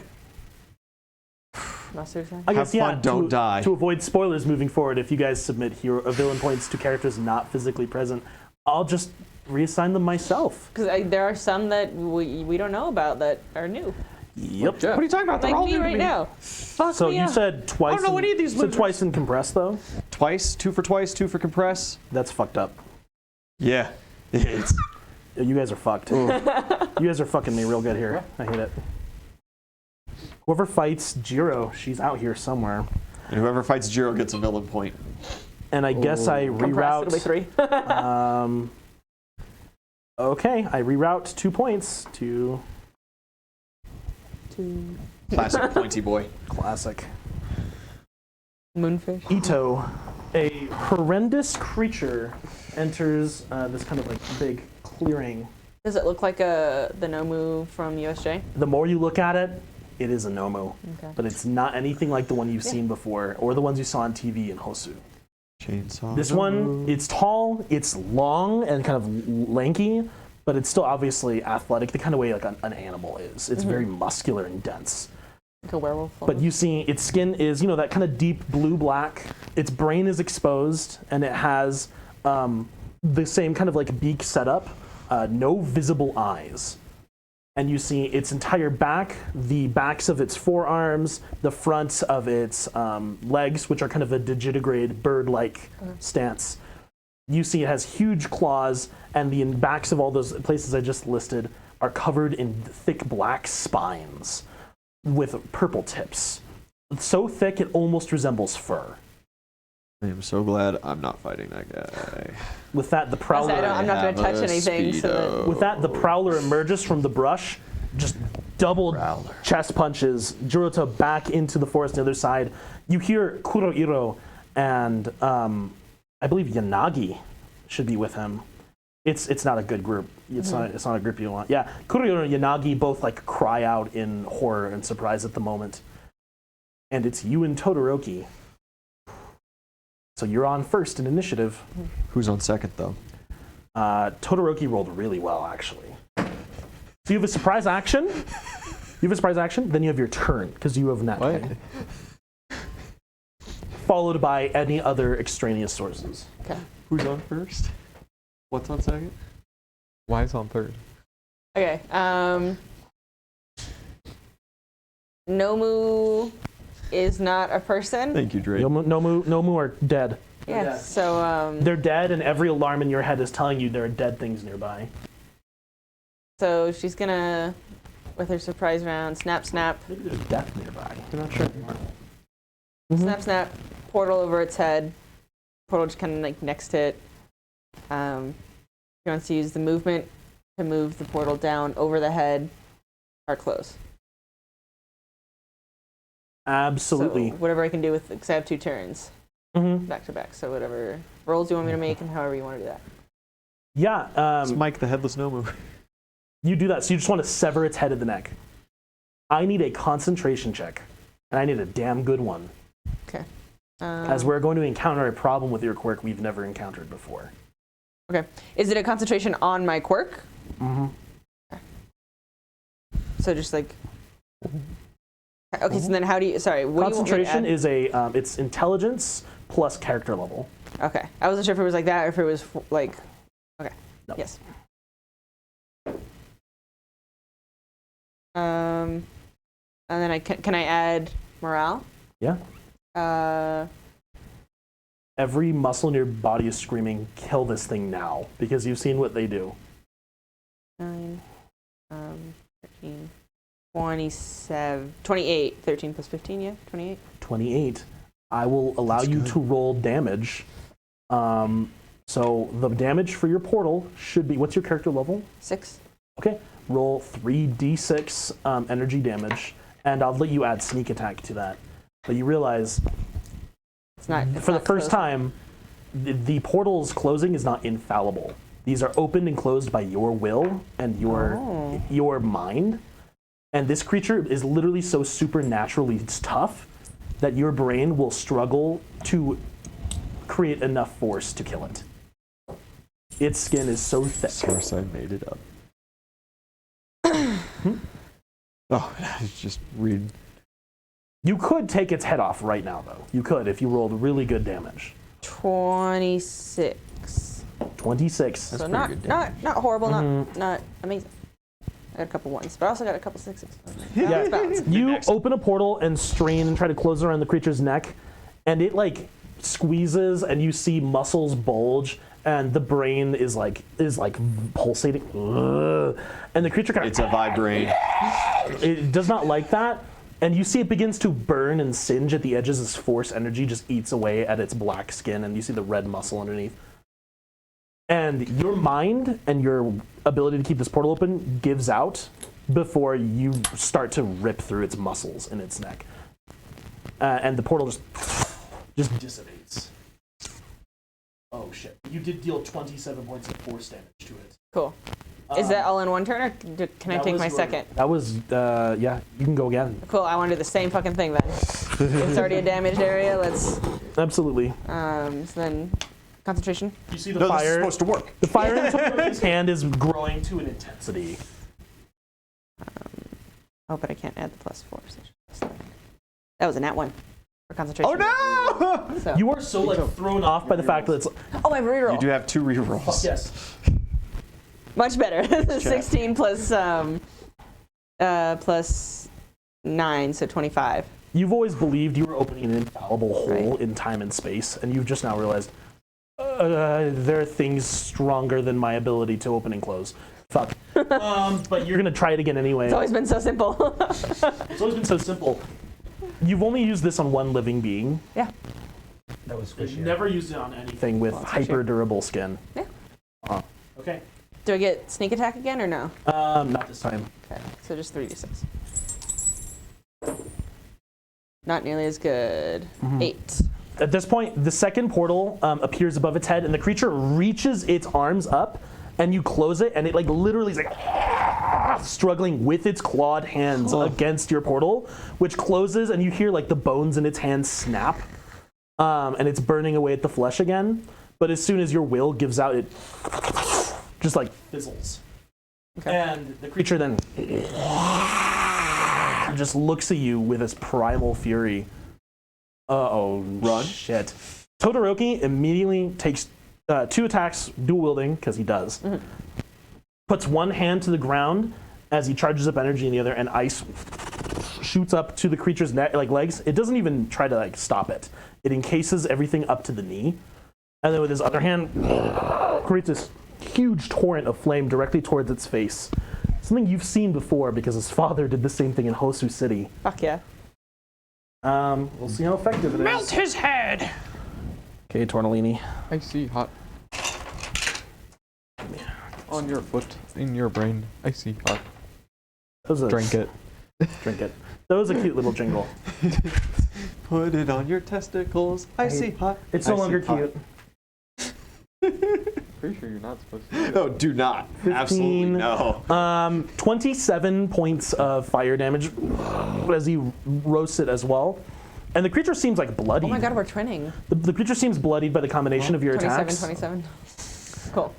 Mustard's fine. I Have guess, yeah, fun, don't die. To avoid spoilers moving forward, if you guys submit villain points to characters not physically present, I'll just reassign them myself. Because there are some that we don't know about that are new. Yep. What are you talking about? They're Like all me new to right me. now. Fuck So me you up. said twice. I don't know any of these you said losers. twice in compress though. Twice, 2 for Twice, 2 for Compress. That's fucked up. Yeah. It's You guys are fucked. You guys are fucking me real good here. I hate it. Whoever fights Jiro, she's out here somewhere. and whoever fights Jiro gets a villain point. And I guess I Compress, it'll be reroute. 3. Okay, I reroute 2 points to Classic pointy boy. classic. Moonfish. Ito, a horrendous creature enters this kind of like big clearing. Does it look like the nomu from USJ? The more you look at it, it is a nomu, Okay. but it's not anything like the one you've seen before or the ones you saw on TV in Hosu. Chainsaw. This one, it's tall, it's long and kind of lanky, but it's still obviously athletic, the kind of way like an animal is. It's very muscular and dense. Like a werewolf. But you see, its skin is, you know, that kind of deep blue-black. Its brain is exposed, and it has the same kind of like beak setup, no visible eyes. and you see its entire back, the backs of its forearms, the fronts of its legs, which are kind of a digitigrade bird-like stance. You see it has huge claws, and the backs of all those places I just listed are covered in thick black spines with purple tips. It's so thick it almost resembles fur. I am so glad I'm not fighting that guy. With that, the prowler. I'm not going to touch anything. So With that, the prowler emerges from the brush, just double chest punches Juroto back into the forest on the other side. You hear Kurohiro and I believe Yanagi should be with him. It's not a good group. It's not a group you want. Yeah, Kurohiro and Yanagi both like cry out in horror and surprise at the moment. And it's you and Todoroki. So you're on first in initiative. Who's on second, though? Todoroki rolled really well, actually. So you have a surprise action. Then you have your turn, because you have nat 20. Followed by any other extraneous sources. okay. Who's on first? What's on second? Why is on third? Okay. Nomu is not a person. Thank you, Drake. Nomu are dead. Yeah. So They're dead, and every alarm in your head is telling you there are dead things nearby. so she's gonna, with her surprise round, snap, snap, Maybe there's death nearby. I'm not sure. snap, snap, portal over its head. Portal just kind of like next to it. She wants to use the movement to move the portal down over the head or close. Absolutely. So whatever I can do with, because I have 2 turns Mm-hmm. back to back. So whatever rolls you want me to make and however you want to do that. Yeah. It's Mike the Headless Nomu. You do that. So you just want to sever its head at the neck. I need a concentration check, and I need a damn good one, Okay. as we're going to encounter a problem with your quirk we've never encountered before. Okay. Is it a concentration on my quirk? Mm-hmm. So just like. Okay. So then how do you? Sorry. What Concentration do you want me to is it's intelligence plus character level. add? Okay. I wasn't sure if it was like that or if it was like. Okay. No. Yes. And then can I add morale? Yeah. Uh, Every muscle in your body is screaming, "Kill this thing now!" because you've seen what they do. 9, 13, 27, 28. 13 plus 15, yeah, 28. 28. I will allow That's you good. to roll damage. So the damage for your portal should be, what's your character level? 6. Okay, roll 3d6 energy damage, and I'll let you add sneak attack to that. But you realize, It's not. for the first time, the portal's closing is not infallible. These are opened and closed by your will and your mind. And this creature is literally so supernaturally tough that your brain will struggle to create enough force to kill it. Its skin is so thick. Suicide made it up. Oh, I just read. You could take its head off right now, though. You could if you rolled really good damage. 26. 26. So pretty not good not horrible, Mhm. not amazing. I got a couple 1s, but I also got a couple 6s. Yeah. Balance. You open a portal and strain and try to close around the creature's neck, and it like squeezes, and you see muscles bulge, and the brain is like pulsating. Ugh. And the creature kind of It's a vibrain. it does not like that, and you see it begins to burn and singe at the edges as force energy just eats away at its black skin, and you see the red muscle underneath. And your mind and your ability to keep this portal open gives out before you start to rip through its muscles in its neck. And the portal just dissipates. Oh shit. You did deal 27 points of force damage to it. Cool. Is that all in one turn, or can I That take was my your- second? That was, yeah, you can go again. Cool. I want to do the same fucking thing then. It's already a damaged area. Let's. Absolutely. So then, concentration. You see the No, this is fire. supposed to work. The fire in his hand is growing to an intensity. Oh, but I can't add the +4. So that was a nat 1 for concentration. Oh no! So. You are so like thrown off by the fact that it's Oh, my reroll. You do have 2 rerolls. yes. Much better. 16 plus plus 9, so 25. You've always believed you were opening an infallible hole Right. in time and space, and you've just now realized there are things stronger than my ability to open and close. Fuck. But you're gonna try it again anyway. It's always been so simple. It's always been so simple. You've only used this on one living being. Yeah. That was You've squishy. never used it on anything with hyper durable skin. Yeah. Okay. Do I get sneak attack again or no? Not this time. Okay, so just 3d6. Not nearly as good. 8. At this point, the second portal appears above its head, and the creature reaches its arms up, and you close it, and it like literally is like struggling with its clawed hands against your portal, which closes, and you hear like the bones in its hands snap, and it's burning away at the flesh again. But as soon as your will gives out, it just like fizzles. Okay. And the creature then just looks at you with this primal fury. Uh-oh, Run. shit. Todoroki immediately takes 2 attacks, dual wielding, because he does. Puts one hand to the ground as he charges up energy in the other, and ice shoots up to the creature's neck, like legs. It doesn't even try to like stop it. It encases everything up to the knee, and then with his other hand, creates this huge torrent of flame directly towards its face. Something you've seen before because his father did the same thing in Hosu City. Fuck yeah. We'll see how effective it is. Melt his head. Okay, Tornellini. Icy hot. On your foot, in your brain. Icy hot. That was a- Drink it. Drink it. That was a cute little jingle. Put it on your testicles. Icy hot. It's no Icy longer hot. cute. Pretty sure you're not supposed to. No, do not. Absolutely no. 27 points of fire damage as he roasts it as well. And the creature seems like bloodied. Oh my god, we're twinning. The creature seems bloodied by the combination of your 27, attacks. 27. Cool.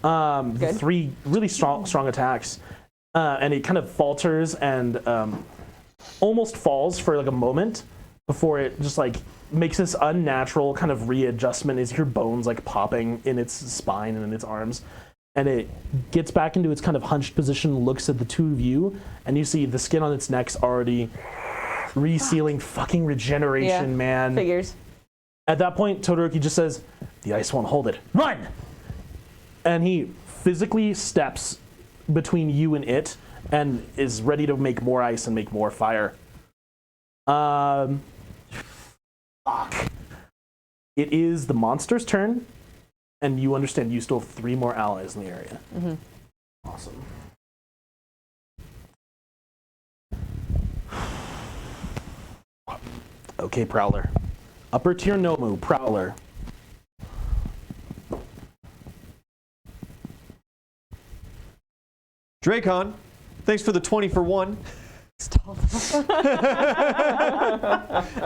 Good. 3 really strong attacks. And it kind of falters and almost falls for like a moment before it just like makes this unnatural kind of readjustment as your bones like popping in its spine and in its arms. And it gets back into its kind of hunched position, looks at the two of you, and you see the skin on its neck's already resealing. Fucking regeneration, Yeah, man. Figures. At that point, Todoroki just says, "The ice won't hold it. Run!" And he physically steps between you and it and is ready to make more ice and make more fire. Fuck. It is the monster's turn, and you understand you still have 3 more allies in the area. Awesome. Okay, Prowler. Upper tier Nomu, Prowler. Dracon, thanks for the 20 for 1.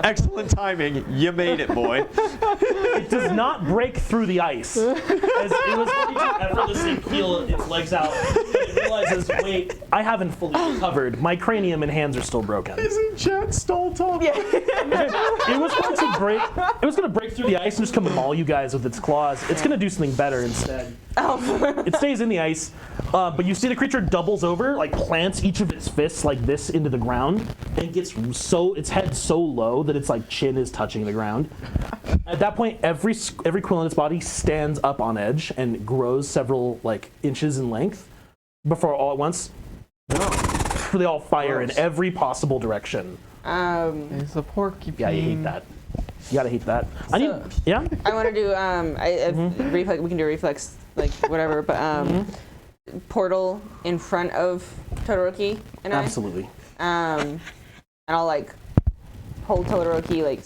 Excellent timing. You made it, boy. It does not break through the ice. As it was ready to effortlessly peel its legs out, it realizes, wait, I haven't fully recovered. My cranium and hands are still broken. Isn't Chad Stoltop? Yeah. It was going to break. It was going to break through the ice and just come maul you guys with its claws. It's going to do something better instead. It stays in the ice, but you see the creature doubles over, like plants each of its fists like this into the ground, and gets its head so low that its like chin is touching the ground. At that point, every quill in its body stands up on edge and grows several like inches in length before all at once they all fire in every possible direction. It's a porcupine. Yeah, you hate that. You gotta hate that. I need. Yeah. I want to do reflex. We can do reflex, like whatever. But portal in front of Todoroki and I. Absolutely. And I'll like hold Todoroki like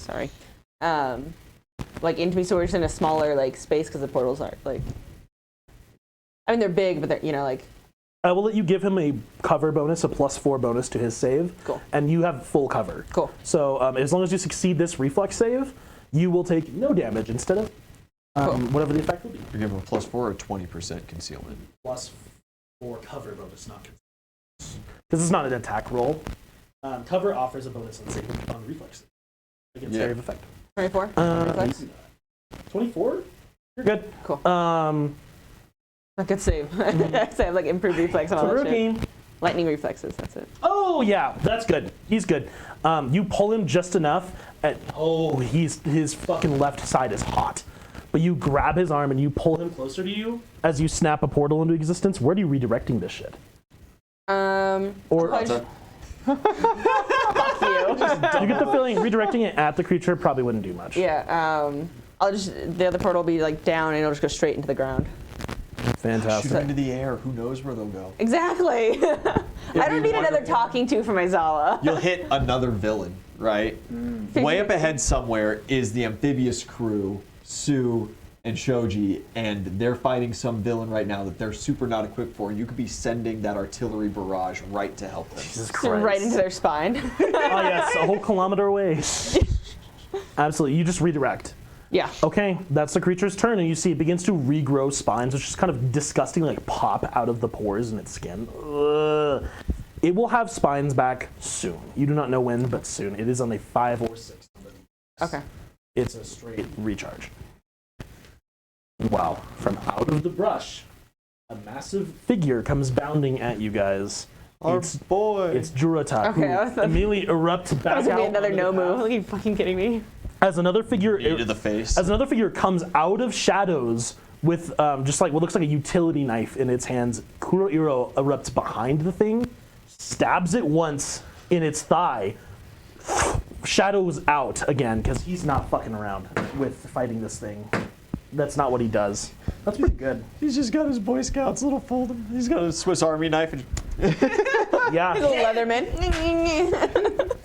into me, so we're just in a smaller like space because the portals are like. I mean, they're big, but they're like. I will let you give him a cover bonus, a +4 bonus to his save. Cool. And you have full cover. Cool. So as long as you succeed this reflex save, you will take no damage instead of whatever the effect will be. You're giving him a +4 or 20% concealment. +4 cover bonus, not concealment. This is not an attack roll. Cover offers a bonus on save on reflex save against area of effect. 24. Reflex. 24? You're good. Cool. A good save. So I have like improved reflex and all that shit. Todoroki. Lightning reflexes. That's it. Oh, Oh yeah, that's good. He's good. You pull him just enough, and his fucking left side is hot. But you grab his arm and you pull him closer to you as you snap a portal into existence. Where are you redirecting this shit? Or fuck you. You get the feeling redirecting it at the creature probably wouldn't do much. Yeah. The other portal will be like down and it'll just go straight into the ground. Fantastic. Shoot them into the air. Who knows where they'll go? Exactly. I don't need another talking to for my Zala. You'll hit another villain, right? Way up ahead somewhere is the amphibious crew, Sue and Shoji, and they're fighting some villain right now that they're super not equipped for. You could be sending that artillery barrage right to help them. Jesus Christ. Right into their spine. Oh yes, a whole kilometer away. Absolutely. You just redirect. Yeah. Okay, that's the creature's turn, and you see it begins to regrow spines, which is kind of disgustingly like pop out of the pores in its skin. Ugh. It will have spines back soon. You do not know when, but soon. It is on a 5 or 6. Okay. It's a straight recharge. Wow. From out of the brush, a massive figure comes bounding at you guys. Our boy. It's Jurata, Okay, I who immediately erupts back That was gonna be out another onto the nomu. path. Are you fucking kidding me? As another figure Knee to the face. As another figure comes out of shadows with just like what looks like a utility knife in its hands, Kurohiro erupts behind the thing, stabs it once in its thigh, shadows out again because he's not fucking around with fighting this thing. That's not what he does. That's pretty good. He's just got his Boy Scouts little fold. He's got a Swiss Army knife. And Yeah. Little Leatherman.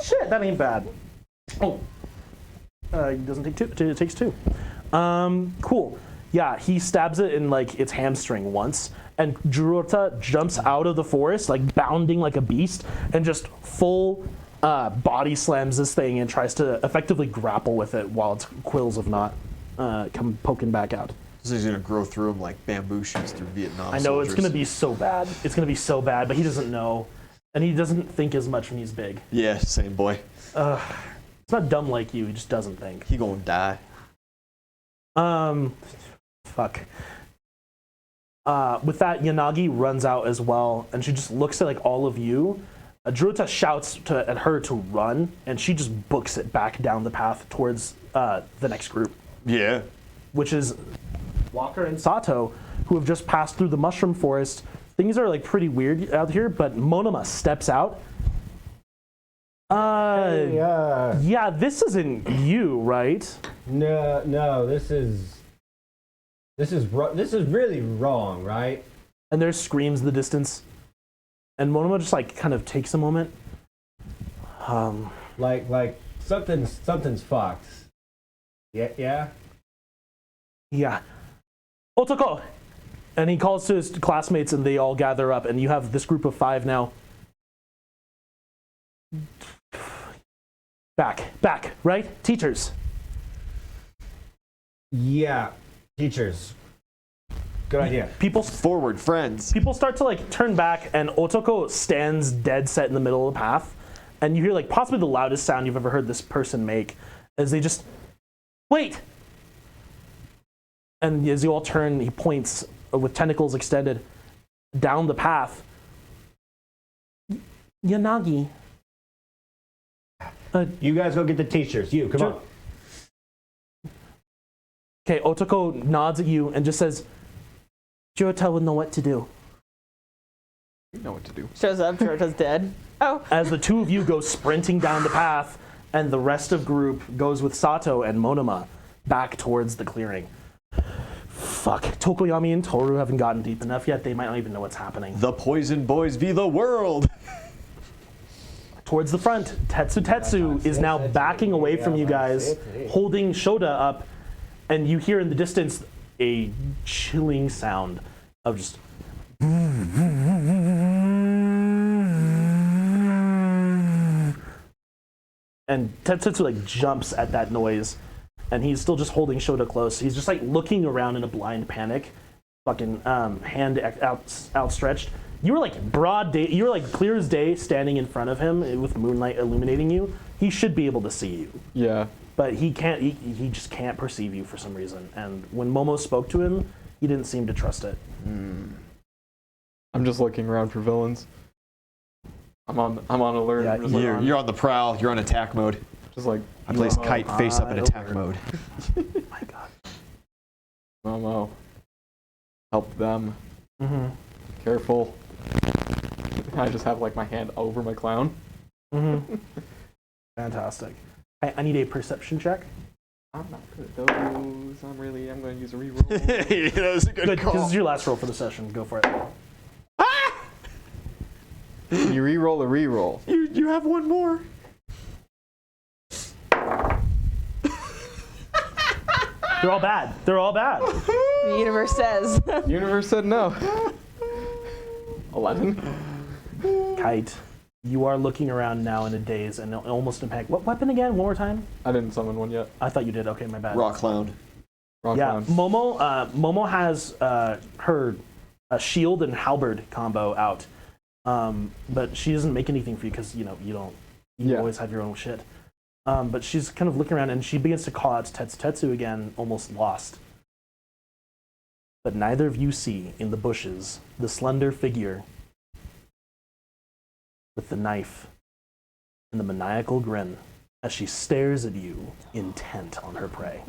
Shit, that ain't bad. Oh. It doesn't take 2. It takes 2. Cool. Yeah, he stabs it in like its hamstring once, and Jurota jumps out of the forest, like bounding like a beast, and just full body slams this thing and tries to effectively grapple with it while its quills have not come poking back out. this is gonna grow through him like bamboo shoots through Vietnam. I know soldiers. it's gonna be so bad. It's gonna be so bad, but he doesn't know, and he doesn't think as much when he's big. Yeah, same boy. It's not dumb like you. He just doesn't think. He gonna die. Fuck. With that, Yanagi runs out as well, and she just looks at like all of you. Druta shouts at her to run, and she just books it back down the path towards the next group, Yeah. which is Walker and Sato, who have just passed through the mushroom forest. Things are like pretty weird out here, but Monoma steps out. Yeah, this isn't you, right? No, this is really wrong, right? And there's screams in the distance. And Monoma just like kind of takes a moment. Like something's fucked. Yeah. Yeah. Otoko! And he calls to his classmates and they all gather up, and you have this group of 5 now. Back, right? Teachers. Yeah, teachers. Good idea. People Forward, friends. start to like turn back, and Otoko stands dead set in the middle of the path, and you hear like possibly the loudest sound you've ever heard this person make as they just wait. And as you all turn, he points with tentacles extended down the path. Yanagi. You guys go get the teachers. You, come on. Okay, Otoko nods at you and just says, Jurota will know what to do. You know what to do. Shows up, Jota's dead. Oh. As the 2 of you go sprinting down the path, and the rest of group goes with Sato and Monoma back towards the clearing. Fuck. Tokoyami and Toru haven't gotten deep enough yet. They might not even know what's happening. The Poison Boys v. the world. Towards the front, Tetsu is now backing away from you guys, holding Shoda up, and you hear in the distance a chilling sound of just... And Tetsu like jumps at that noise, and he's still just holding Shoda close. He's just like looking around in a blind panic, fucking hand outstretched. You were like broad day, you were like clear as day standing in front of him with moonlight illuminating you. He should be able to see you. Yeah. But he can't, he just can't perceive you for some reason. And when Momo spoke to him, he didn't seem to trust it. I'm just looking around for villains. I'm on alert. Yeah, I'm just, like, You're on the prowl. You're on attack mode. just like I place Momo, kite face up in attack over. mode. My God. Momo. Help them. Mm-hmm. Careful. I just have like my hand over my clown. Mm-hmm. Fantastic. I need a perception check. I'm not good at those. I'm going to use a reroll. Yeah, that was a good Good, call. this is your last roll for the session. Go for it. You reroll a reroll. You have one more. They're all bad. They're all bad. The universe says. Universe said no. 11. Kite, you are looking around now in a daze and almost in panic. What weapon again? One more time? I didn't summon one yet. I thought you did. Okay, my bad. Rock clown. Wrong Yeah, clown. Momo has her shield and halberd combo out, but she doesn't make anything for you because you Yeah. always have your own shit. But she's kind of looking around and she begins to call out to Tetsu again, almost lost. But neither of you see in the bushes the slender figure with the knife and the maniacal grin as she stares at you, intent on her prey.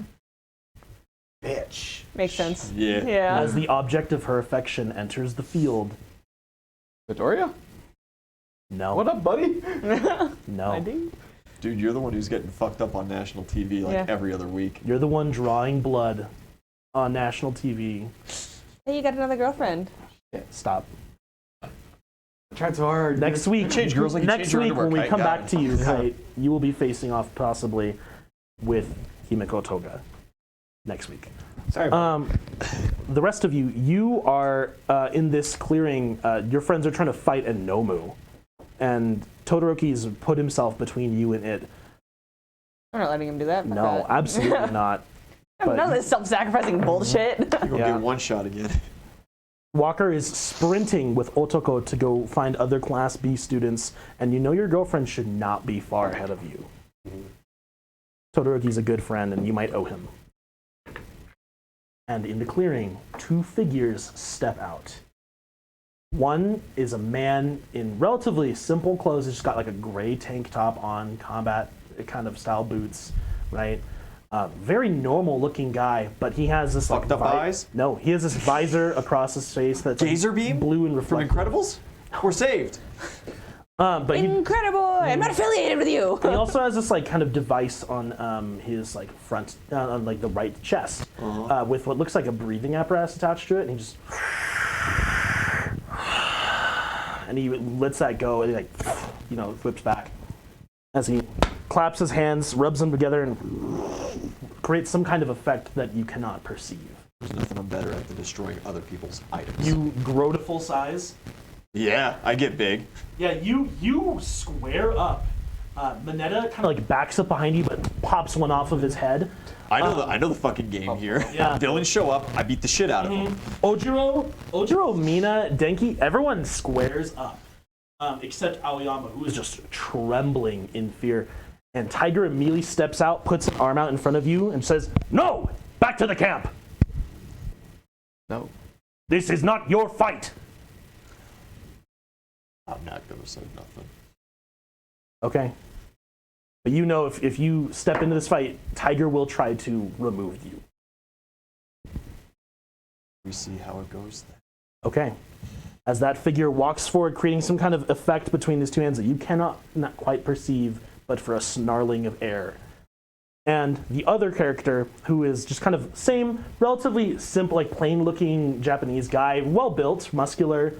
Bitch. Makes sense. Yeah. Yeah. As the object of her affection enters the field, Victoria? no, What up, buddy? no. I do. Dude, you're the one who's getting fucked up on national TV like Yeah. every other week. You're the one drawing blood on national TV. Hey, you got another girlfriend. Stop. I tried so hard. Next week, change girls like you next change your week underwear, when we Kite. come Got back it. to you, Kite, you will be facing off possibly with Himiko Toga next week. Sorry. The rest of you are in this clearing. Your friends are trying to fight a nomu, and Todoroki's put himself between you and it. I'm not letting him do that. Fuck No, that. absolutely not. But None of this self-sacrificing bullshit. You're gonna Yeah. get one shot again. Walker is sprinting with Otoko to go find other Class B students, and you know your girlfriend should not be far ahead of you. Todoroki's a good friend, and you might owe him. And in the clearing, two figures step out. One is a man in relatively simple clothes. He's just got like a gray tank top on, combat kind of style boots, right? Very normal looking guy, but he has this Fucked up eyes? No, he has this visor across his face that's like, Gazer beam? blue and From reflective. Incredibles? We're saved. But he Incredible! I'm not affiliated with you. he also has this like kind of device on his like front, on like the right chest, with what looks like a breathing apparatus attached to it, and he just and he lets that go, and he like flips back as he claps his hands, rubs them together, and creates some kind of effect that you cannot perceive. There's nothing I'm better at than destroying other people's items. You grow to full size. Yeah, I get big. Yeah, you square up. Manetta kind of like backs up behind you, but pops one off of his head. I know the fucking game here. Yeah. Dylan show up, I beat the shit out of him. Ojiro, Mina, Denki, everyone squares up, except Aoyama, who is just trembling in fear. And Tiger immediately steps out, puts an arm out in front of you, and says, "No! Back to the camp! No. This is not your fight!" I'm not gonna say nothing. Okay. But you know if you step into this fight, Tiger will try to remove you. We see how it goes then. Okay. As that figure walks forward, creating some kind of effect between his two hands that you cannot not quite perceive, but for a snarling of air. And the other character, who is just kind of same, relatively simple, like plain-looking Japanese guy, well-built, muscular,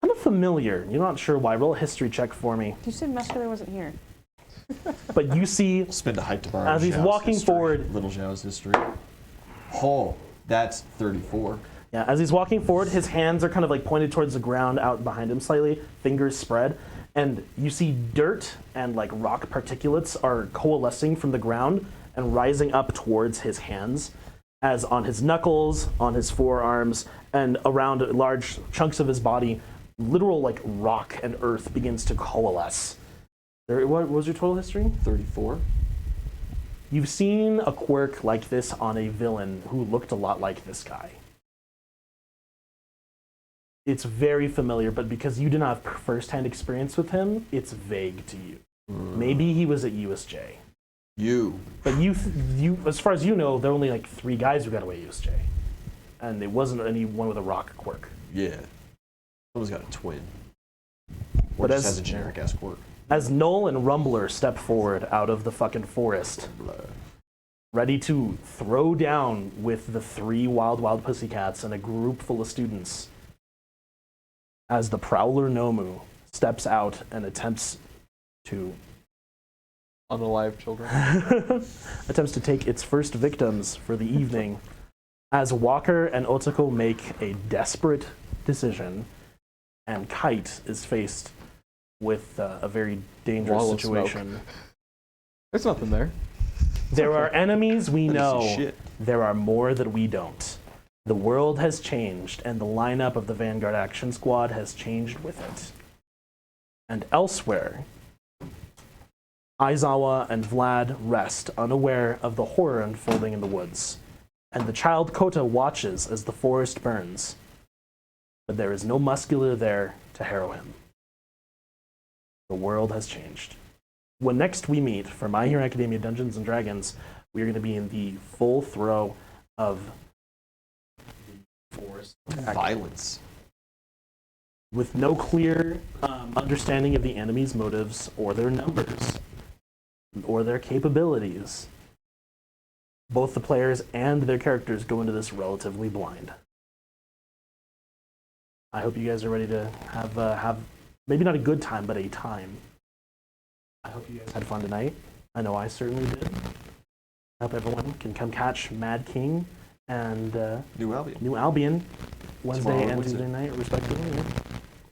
kind of familiar. You're not sure why. Roll a history check for me. You said muscular wasn't here. But you see, We'll spend a hype to borrow as he's Zhao's walking history. forward, Little Zhao's history. Oh, that's 34. yeah, as he's walking forward, his hands are kind of like pointed towards the ground out behind him slightly, fingers spread, and you see dirt and like rock particulates are coalescing from the ground and rising up towards his hands, as on his knuckles, on his forearms, and around large chunks of his body, literal like rock and earth begins to coalesce. What was your total history? 34? You've seen a quirk like this on a villain who looked a lot like this guy. it's very familiar, but because you do not have first-hand experience with him, it's vague to you. Maybe he was at USJ. But you, as far as you know, there are only like 3 guys who got away at USJ. And it wasn't anyone with a rock quirk. Yeah. Someone's got a twin. Or But just as- has a generic ass quirk. As Null and Rumbler step forward out of the fucking forest, ready to throw down with the 3 wild pussycats and a group full of students, as the Prowler Nomu steps out and attempts to Unalive children. attempts to take its first victims for the evening, as Walker and Otako make a desperate decision, and Kite is faced with a very dangerous Wall of smoke. situation. There's nothing there. There are enemies we Let me see know. shit. There are more that we don't. The world has changed, and the lineup of the Vanguard Action Squad has changed with it. And elsewhere, Aizawa and Vlad rest, unaware of the horror unfolding in the woods. And the child Kota watches as the forest burns. But there is no muscular there to harrow him. The world has changed. When next we meet for My Hero Academia Dungeons & Dragons, we are going to be in the full throw of the forest attack, Violence. with no clear understanding of the enemy's motives or their numbers or their capabilities. Both the players and their characters go into this relatively blind. I hope you guys are ready to have maybe not a good time, but a time. I hope you guys had fun tonight. I know I certainly did. I hope everyone can come catch Mad King and New Albion. New Albion Wednesday Tomorrow, and Wednesday. Tuesday night, respectively.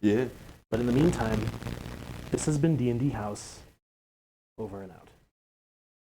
Yeah. But in the meantime, this has been D&D House. Over and out.